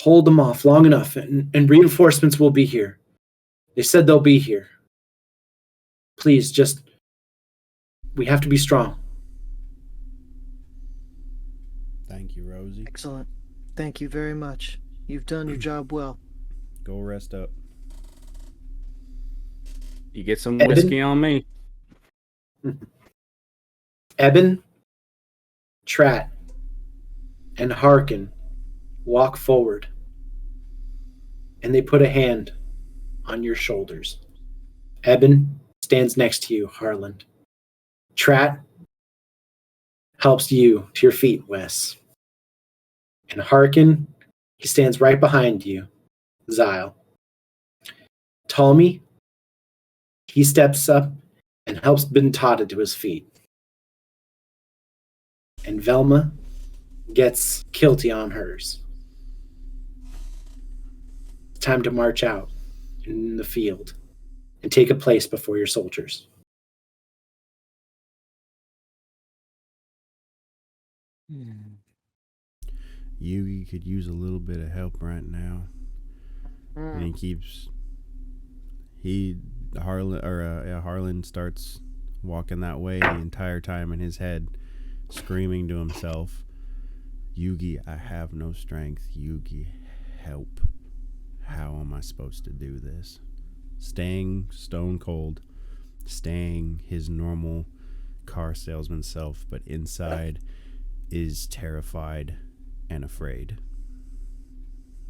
hold them off long enough, and reinforcements will be here. They said they'll be here. Please, we have to be strong. Thank you, Rosie. Excellent. Thank you very much. You've done your job well. Go rest up. You get some Eben? whiskey on me. Eben, Trat, and Harkin walk forward, and they put a hand on your shoulders. Eben stands next to you, Harlan. Trat helps you to your feet, Wes. And Harkin, he stands right behind you, Zyle. Talmy, he steps up and helps Bintata to his feet. And Velma gets Kilty on hers. It's time to march out in the field and take a place before your soldiers. You could use a little bit of help right now. And Harlan starts walking that way the entire time in his head, screaming to himself, Yugi, I have no strength. Yugi, help. How am I supposed to do this? Staying stone cold, staying his normal car salesman self, but inside is terrified and afraid.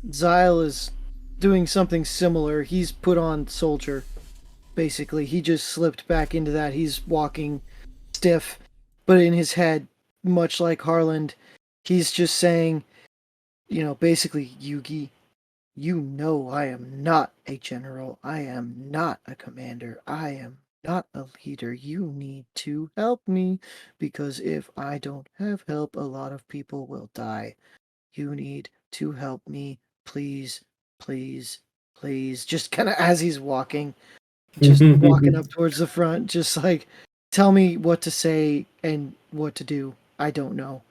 Zyle is doing something similar. He's put on soldier. Basically, he just slipped back into that. He's walking stiff, but in his head, much like Harlan, he's just saying, basically, Yugi, you know I am not a general. I am not a commander. I am not a leader. You need to help me, because if I don't have help, a lot of people will die. You need to help me, please, please, please. Just kind of as he's walking, just walking up towards the front, just like, tell me what to say and what to do. I don't know.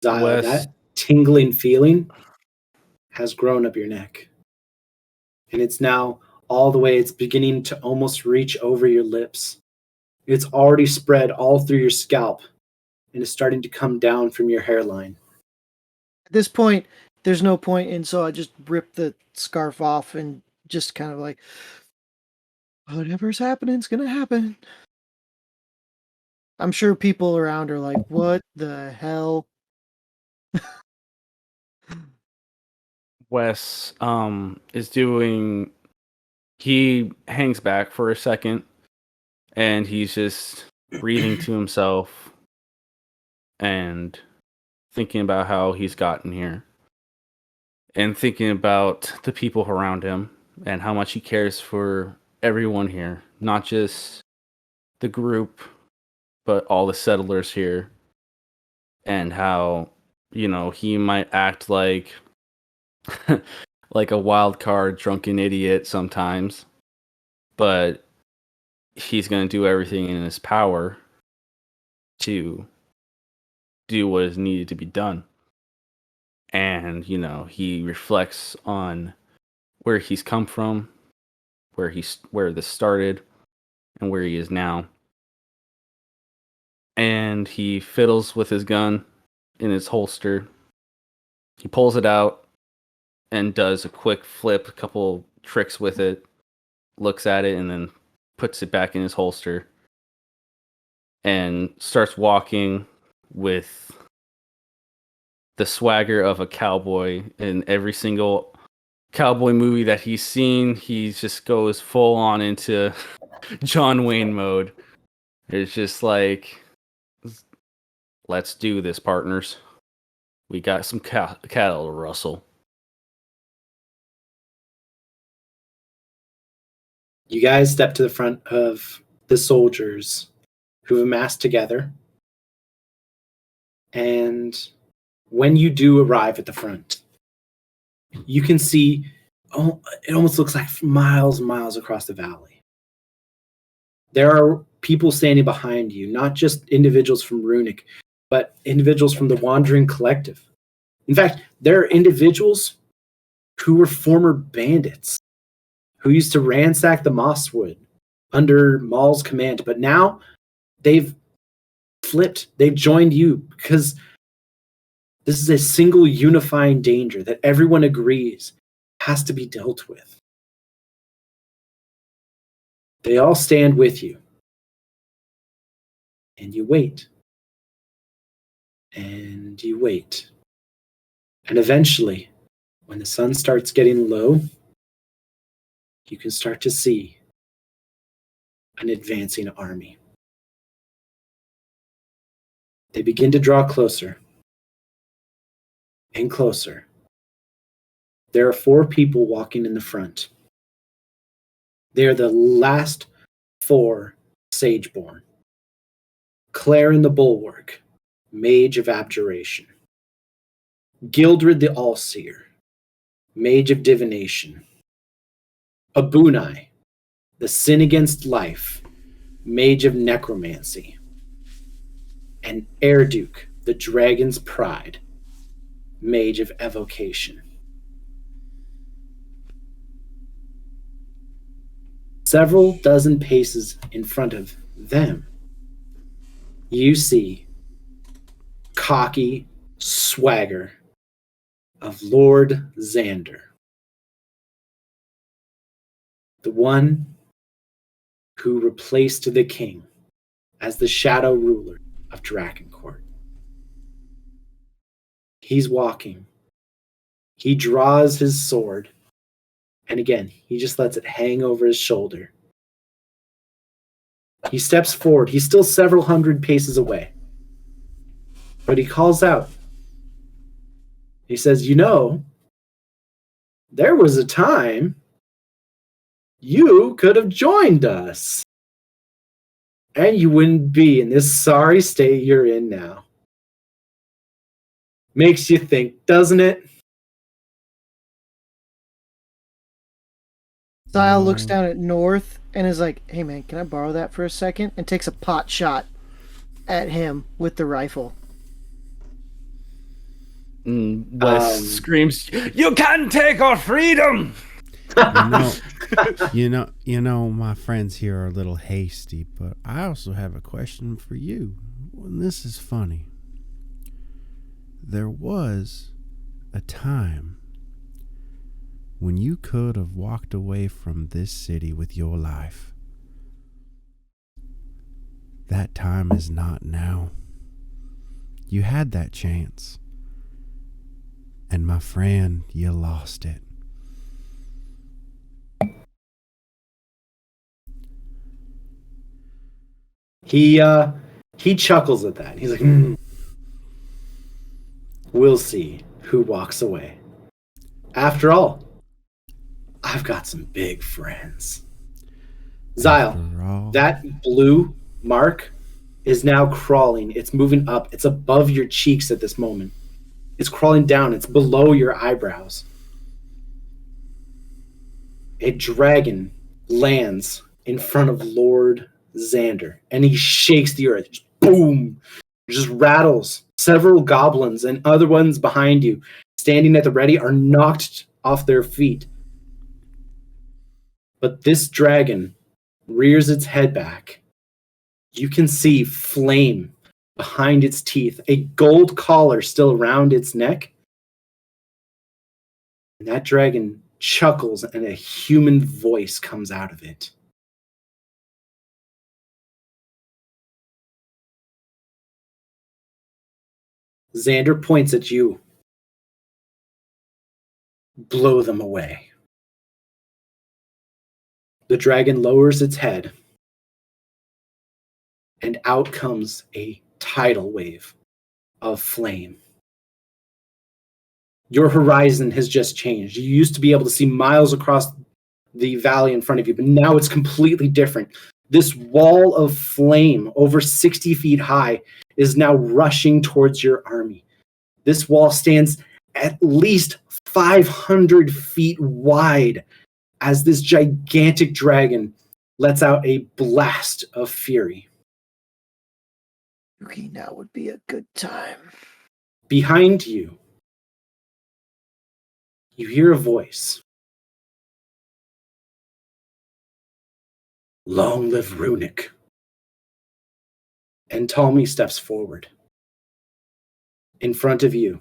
Zyle, that tingling feeling has grown up your neck. And it's now all the way, it's beginning to almost reach over your lips. It's already spread all through your scalp and is starting to come down from your hairline. At this point, there's no point, and so I just ripped the scarf off and just kind of like, whatever's happening's gonna happen. I'm sure people around are like, what the hell? Wes is doing. He hangs back for a second, and he's just breathing to himself and thinking about how he's gotten here, and thinking about the people around him and how much he cares for everyone here, not just the group, but all the settlers here, and how, he might act like like a wild card drunken idiot sometimes, but he's going to do everything in his power to do what is needed to be done. And, he reflects on where he's come from, where this started, and where he is now. And he fiddles with his gun in his holster. He pulls it out and does a quick flip, a couple tricks with it, looks at it, and then puts it back in his holster and starts walking with the swagger of a cowboy. In every single cowboy movie that he's seen, he just goes full on into John Wayne mode. It's just like, let's do this, partners. We got some cattle to rustle. You guys step to the front of the soldiers who've amassed together. And when you do arrive at the front, you can see, it almost looks like miles and miles across the valley. There are people standing behind you, not just individuals from Runic, but individuals from the Wandering Collective. In fact, there are individuals who were former bandits, who used to ransack the Mosswood under Maul's command, but now they've flipped. They've joined you because this is a single unifying danger that everyone agrees has to be dealt with. They all stand with you. And you wait. And you wait. And eventually, when the sun starts getting low, you can start to see an advancing army. They begin to draw closer and closer. There are 4 people walking in the front. They are the last 4 Sageborn. Claire in the Bulwark, Mage of Abjuration. Gildred the Allseer, Mage of Divination. Abunai, the Sin Against Life, Mage of Necromancy. And Erduke, the Dragon's Pride, Mage of Evocation. Several dozen paces in front of them, you see cocky swagger of Lord Xander, the one who replaced the king as the shadow ruler of Drakencourt. He's walking. He draws his sword, and again, he just lets it hang over his shoulder. He steps forward. He's still several hundred paces away. But he calls out. He says, there was a time you could have joined us. And you wouldn't be in this sorry state you're in now. Makes you think, doesn't it? Sile looks down at North and is like, hey man, can I borrow that for a second? And takes a pot shot at him with the rifle. Wes screams, "You can't take our freedom!" You know, my friends here are a little hasty, but I also have a question for you. And this is funny. There was a time when you could have walked away from this city with your life. That time is not now. You had that chance. And my friend, you lost it. He chuckles at that. He's like, We'll see who walks away. After all, I've got some big friends. Zyle, that blue mark is now crawling. It's moving up. It's above your cheeks at this moment. It's crawling down. It's below your eyebrows. A dragon lands in front of Lord Xander, and he shakes the earth. Just boom! Just rattles. Several goblins and other ones behind you, standing at the ready, are knocked off their feet. But this dragon rears its head back. You can see flame behind its teeth, a gold collar still around its neck. And that dragon chuckles, and a human voice comes out of it. Xander points at you. Blow them away. The dragon lowers its head, and out comes a tidal wave of flame. Your horizon has just changed. You used to be able to see miles across the valley in front of you, but now it's completely different. This wall of flame, over 60 feet high, is now rushing towards your army. This wall stands at least 500 feet wide as this gigantic dragon lets out a blast of fury. Yuki, now would be a good time. Behind you, you hear a voice. Long live Runic. And Tommy steps forward. In front of you,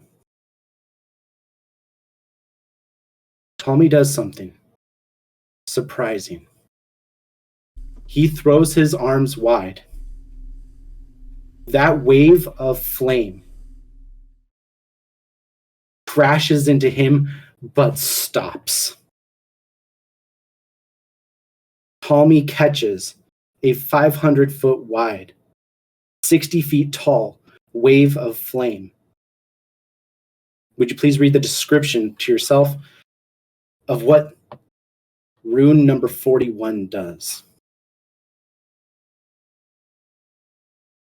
Tommy does something surprising. He throws his arms wide. That wave of flame crashes into him, but stops. Tommy catches a 500-foot wide, 60 feet tall wave of flame. Would you please read the description to yourself of what rune number 41 does?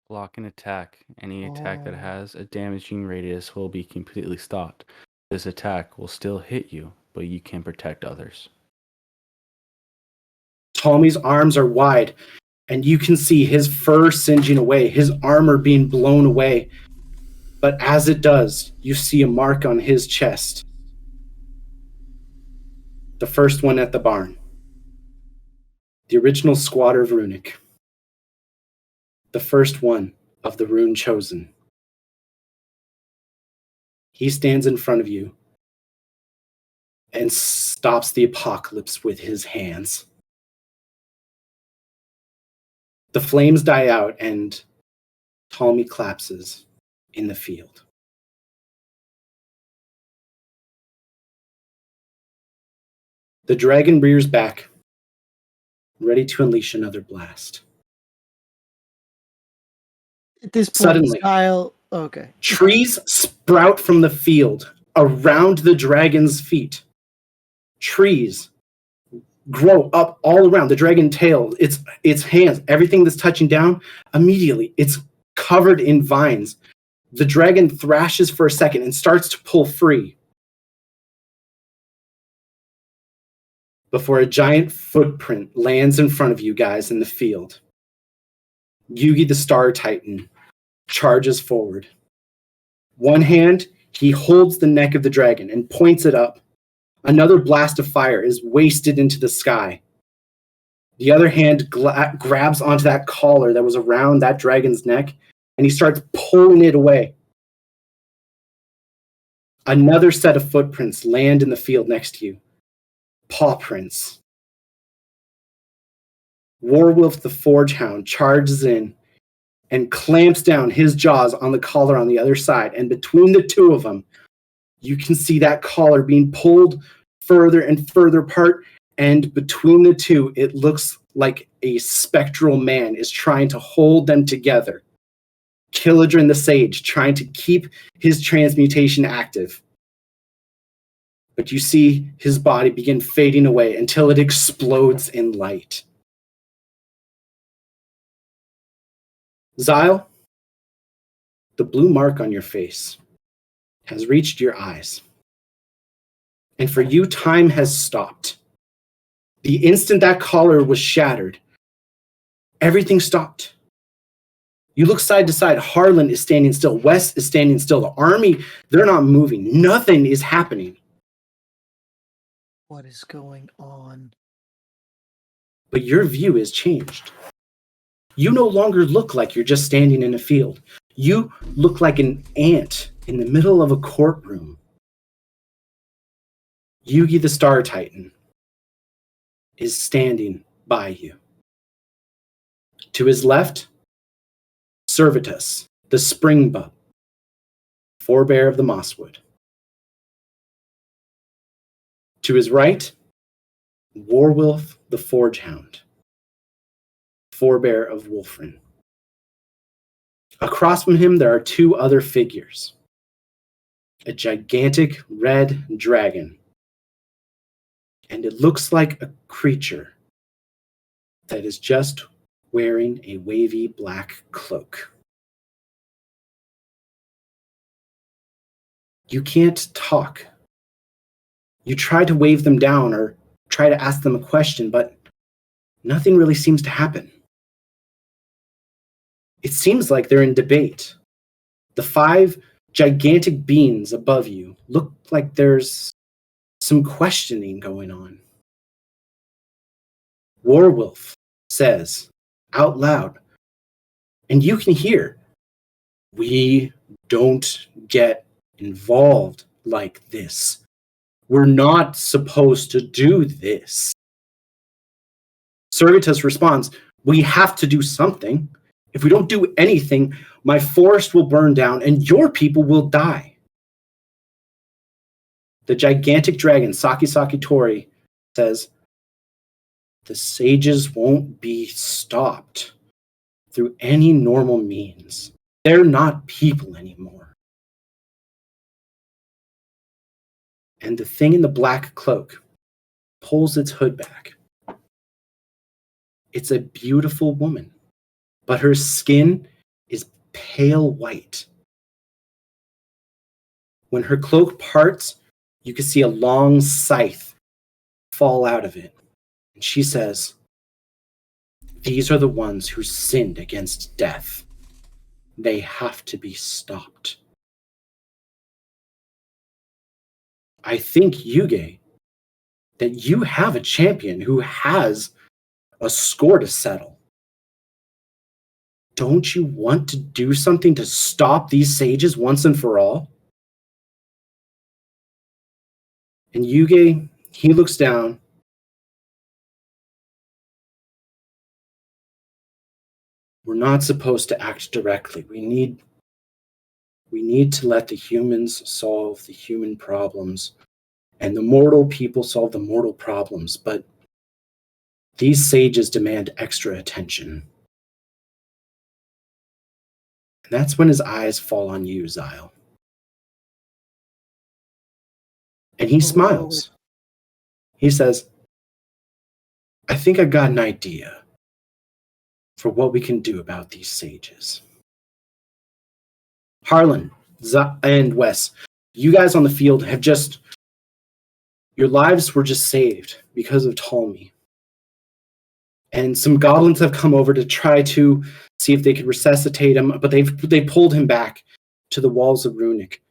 Block an attack. Any attack that has a damaging radius will be completely stopped. This attack will still hit you, but you can protect others. Tommy's arms are wide, and you can see his fur singeing away, his armor being blown away. But as it does, you see a mark on his chest. The first one at the barn. The original squatter of Runic. The first one of the rune chosen. He stands in front of you and stops the apocalypse with his hands. The flames die out, and Tommy collapses in the field. The dragon rears back, ready to unleash another blast. At this point, Suddenly, okay. Trees sprout from the field around the dragon's feet. Trees grow up all around the dragon tail, its hands, everything that's touching down. Immediately, it's covered in vines. The dragon thrashes for a second and starts to pull free before a giant footprint lands in front of you guys in the field. Yugi the Star Titan charges forward. One hand, he holds the neck of the dragon and points it up. Another blast of fire is wasted into the sky. The other hand grabs onto that collar that was around that dragon's neck, and he starts pulling it away. Another set of footprints land in the field next to you. Paw prints. Warwolf the Forge Hound charges in and clamps down his jaws on the collar on the other side. And between the two of them, you can see that collar being pulled further and further apart. And between the two, it looks like a spectral man is trying to hold them together. Killadrin the Sage trying to keep his transmutation active. But you see his body begin fading away until it explodes in light. Xyle, the blue mark on your face has reached your eyes. And for you, time has stopped. The instant that collar was shattered, everything stopped. You look side to side. Harlan is standing still. Wes is standing still. The army, they're not moving. Nothing is happening. What is going on? But your view has changed. You no longer look like you're just standing in a field. You look like an ant in the middle of a courtroom. Yugi the Star Titan is standing by you. To his left, Servetus, the Springbok, forebear of the Mosswood. To his right, Warwolf the Forge Hound, forebear of Wolfrin. Across from him, there are two other figures. A gigantic red dragon. And it looks like a creature that is just wearing a wavy black cloak. You can't talk. You try to wave them down or try to ask them a question, but nothing really seems to happen. It seems like they're in debate. The 5 gigantic beings above you look like there's some questioning going on. Warwolf says out loud, and you can hear, "We don't get involved like this. We're not supposed to do this." Servetus responds, "We have to do something. If we don't do anything, my forest will burn down and your people will die." The gigantic dragon, Saki Saki Tori, says, "The sages won't be stopped through any normal means. They're not people anymore." And the thing in the black cloak pulls its hood back. It's a beautiful woman, but her skin is pale white. When her cloak parts, you can see a long scythe fall out of it. And she says, "These are the ones who sinned against death. They have to be stopped." I think, Yuge, that you have a champion who has a score to settle. Don't you want to do something to stop these sages once and for all? And Yuge, he looks down. We're not supposed to act directly. We need to let the humans solve the human problems and the mortal people solve the mortal problems, but these sages demand extra attention. And that's when his eyes fall on you, Xyle. And he smiles. He says, "I think I've got an idea for what we can do about these sages." Harlan and Wes, you guys on the field have your lives were just saved because of Ptolemy. And some goblins have come over to try to see if they could resuscitate him, but they pulled him back to the walls of Runic.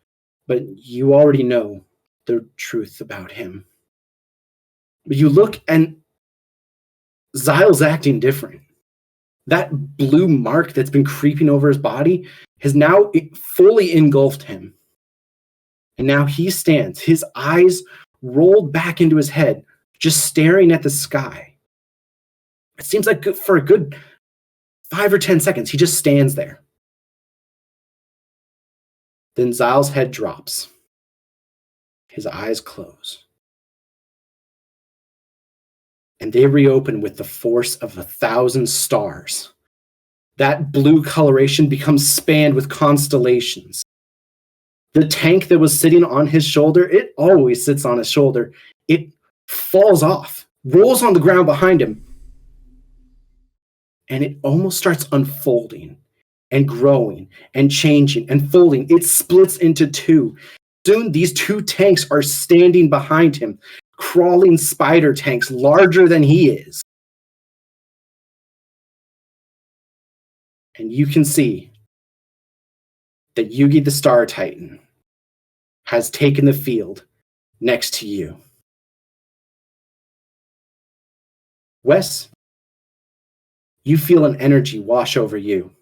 But you already know the truth about him. But you look and Xyle's acting different. That blue mark that's been creeping over his body has now fully engulfed him. And now he stands, his eyes rolled back into his head, just staring at the sky. It seems like for a good 5 or 10 seconds, he just stands there. Then Zyle's head drops. His eyes close. And they reopen with the force of 1,000 stars. That blue coloration becomes spanned with constellations. The tank that was sitting on his shoulder, it always sits on his shoulder. It falls off, rolls on the ground behind him, and it almost starts unfolding and growing and changing and folding. It splits into two. Soon, these two tanks are standing behind him, crawling spider tanks larger than he is. And you can see that Yugi the Star Titan has taken the field next to you. Wes, you feel an energy wash over you.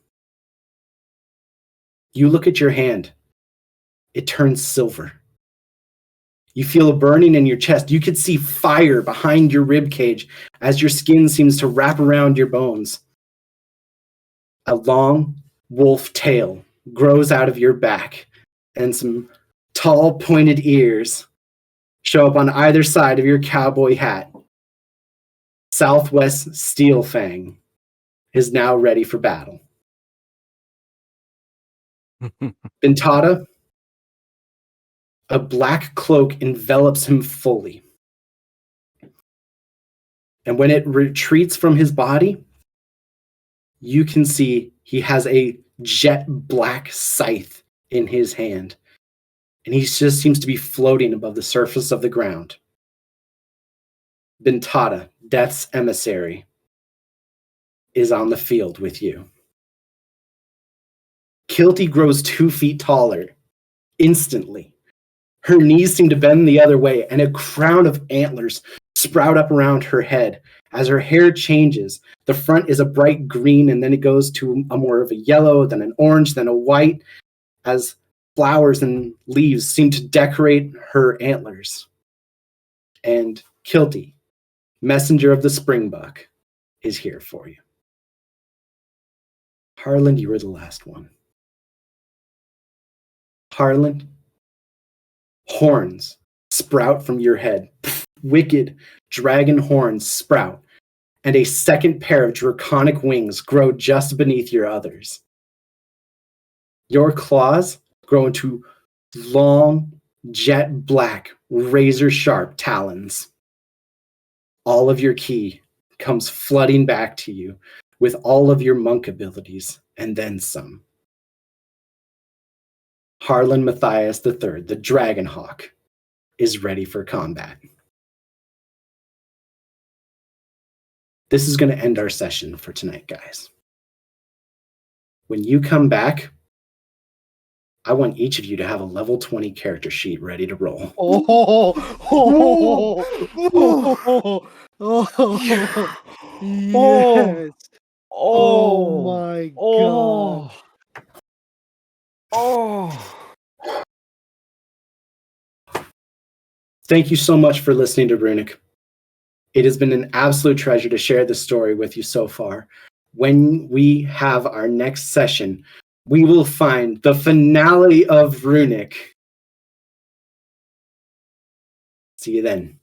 You look at your hand. It turns silver. You feel a burning in your chest. You can see fire behind your rib cage as your skin seems to wrap around your bones. A long wolf tail grows out of your back, and some tall, pointed ears show up on either side of your cowboy hat. Southwest Steel Fang is now ready for battle. Bentata, a black cloak envelops him fully. And when it retreats from his body, you can see he has a jet black scythe in his hand. And he just seems to be floating above the surface of the ground. Bentata, Death's emissary, is on the field with you. Kilty grows 2 feet taller instantly. Her knees seem to bend the other way, and a crown of antlers sprout up around her head. As her hair changes, the front is a bright green, and then it goes to a more of a yellow, then an orange, then a white, as flowers and leaves seem to decorate her antlers. And Kilty, messenger of the Springbuck, is here for you. Harlan, you were the last one. Harlan, horns sprout from your head. Wicked dragon horns sprout, and a second pair of draconic wings grow just beneath your others. Your claws grow into long, jet black, razor-sharp talons. All of your ki comes flooding back to you with all of your monk abilities, and then some. Harlan Matthias III, the Dragonhawk, is ready for combat. This is going to end our session for tonight, guys. When you come back, I want each of you to have a level 20 character sheet ready to roll. Yes. Oh my god. Thank you so much for listening to Runic. It has been an absolute treasure to share this story with you so far. When we have our next session, we will find the finale of Runic. See you then.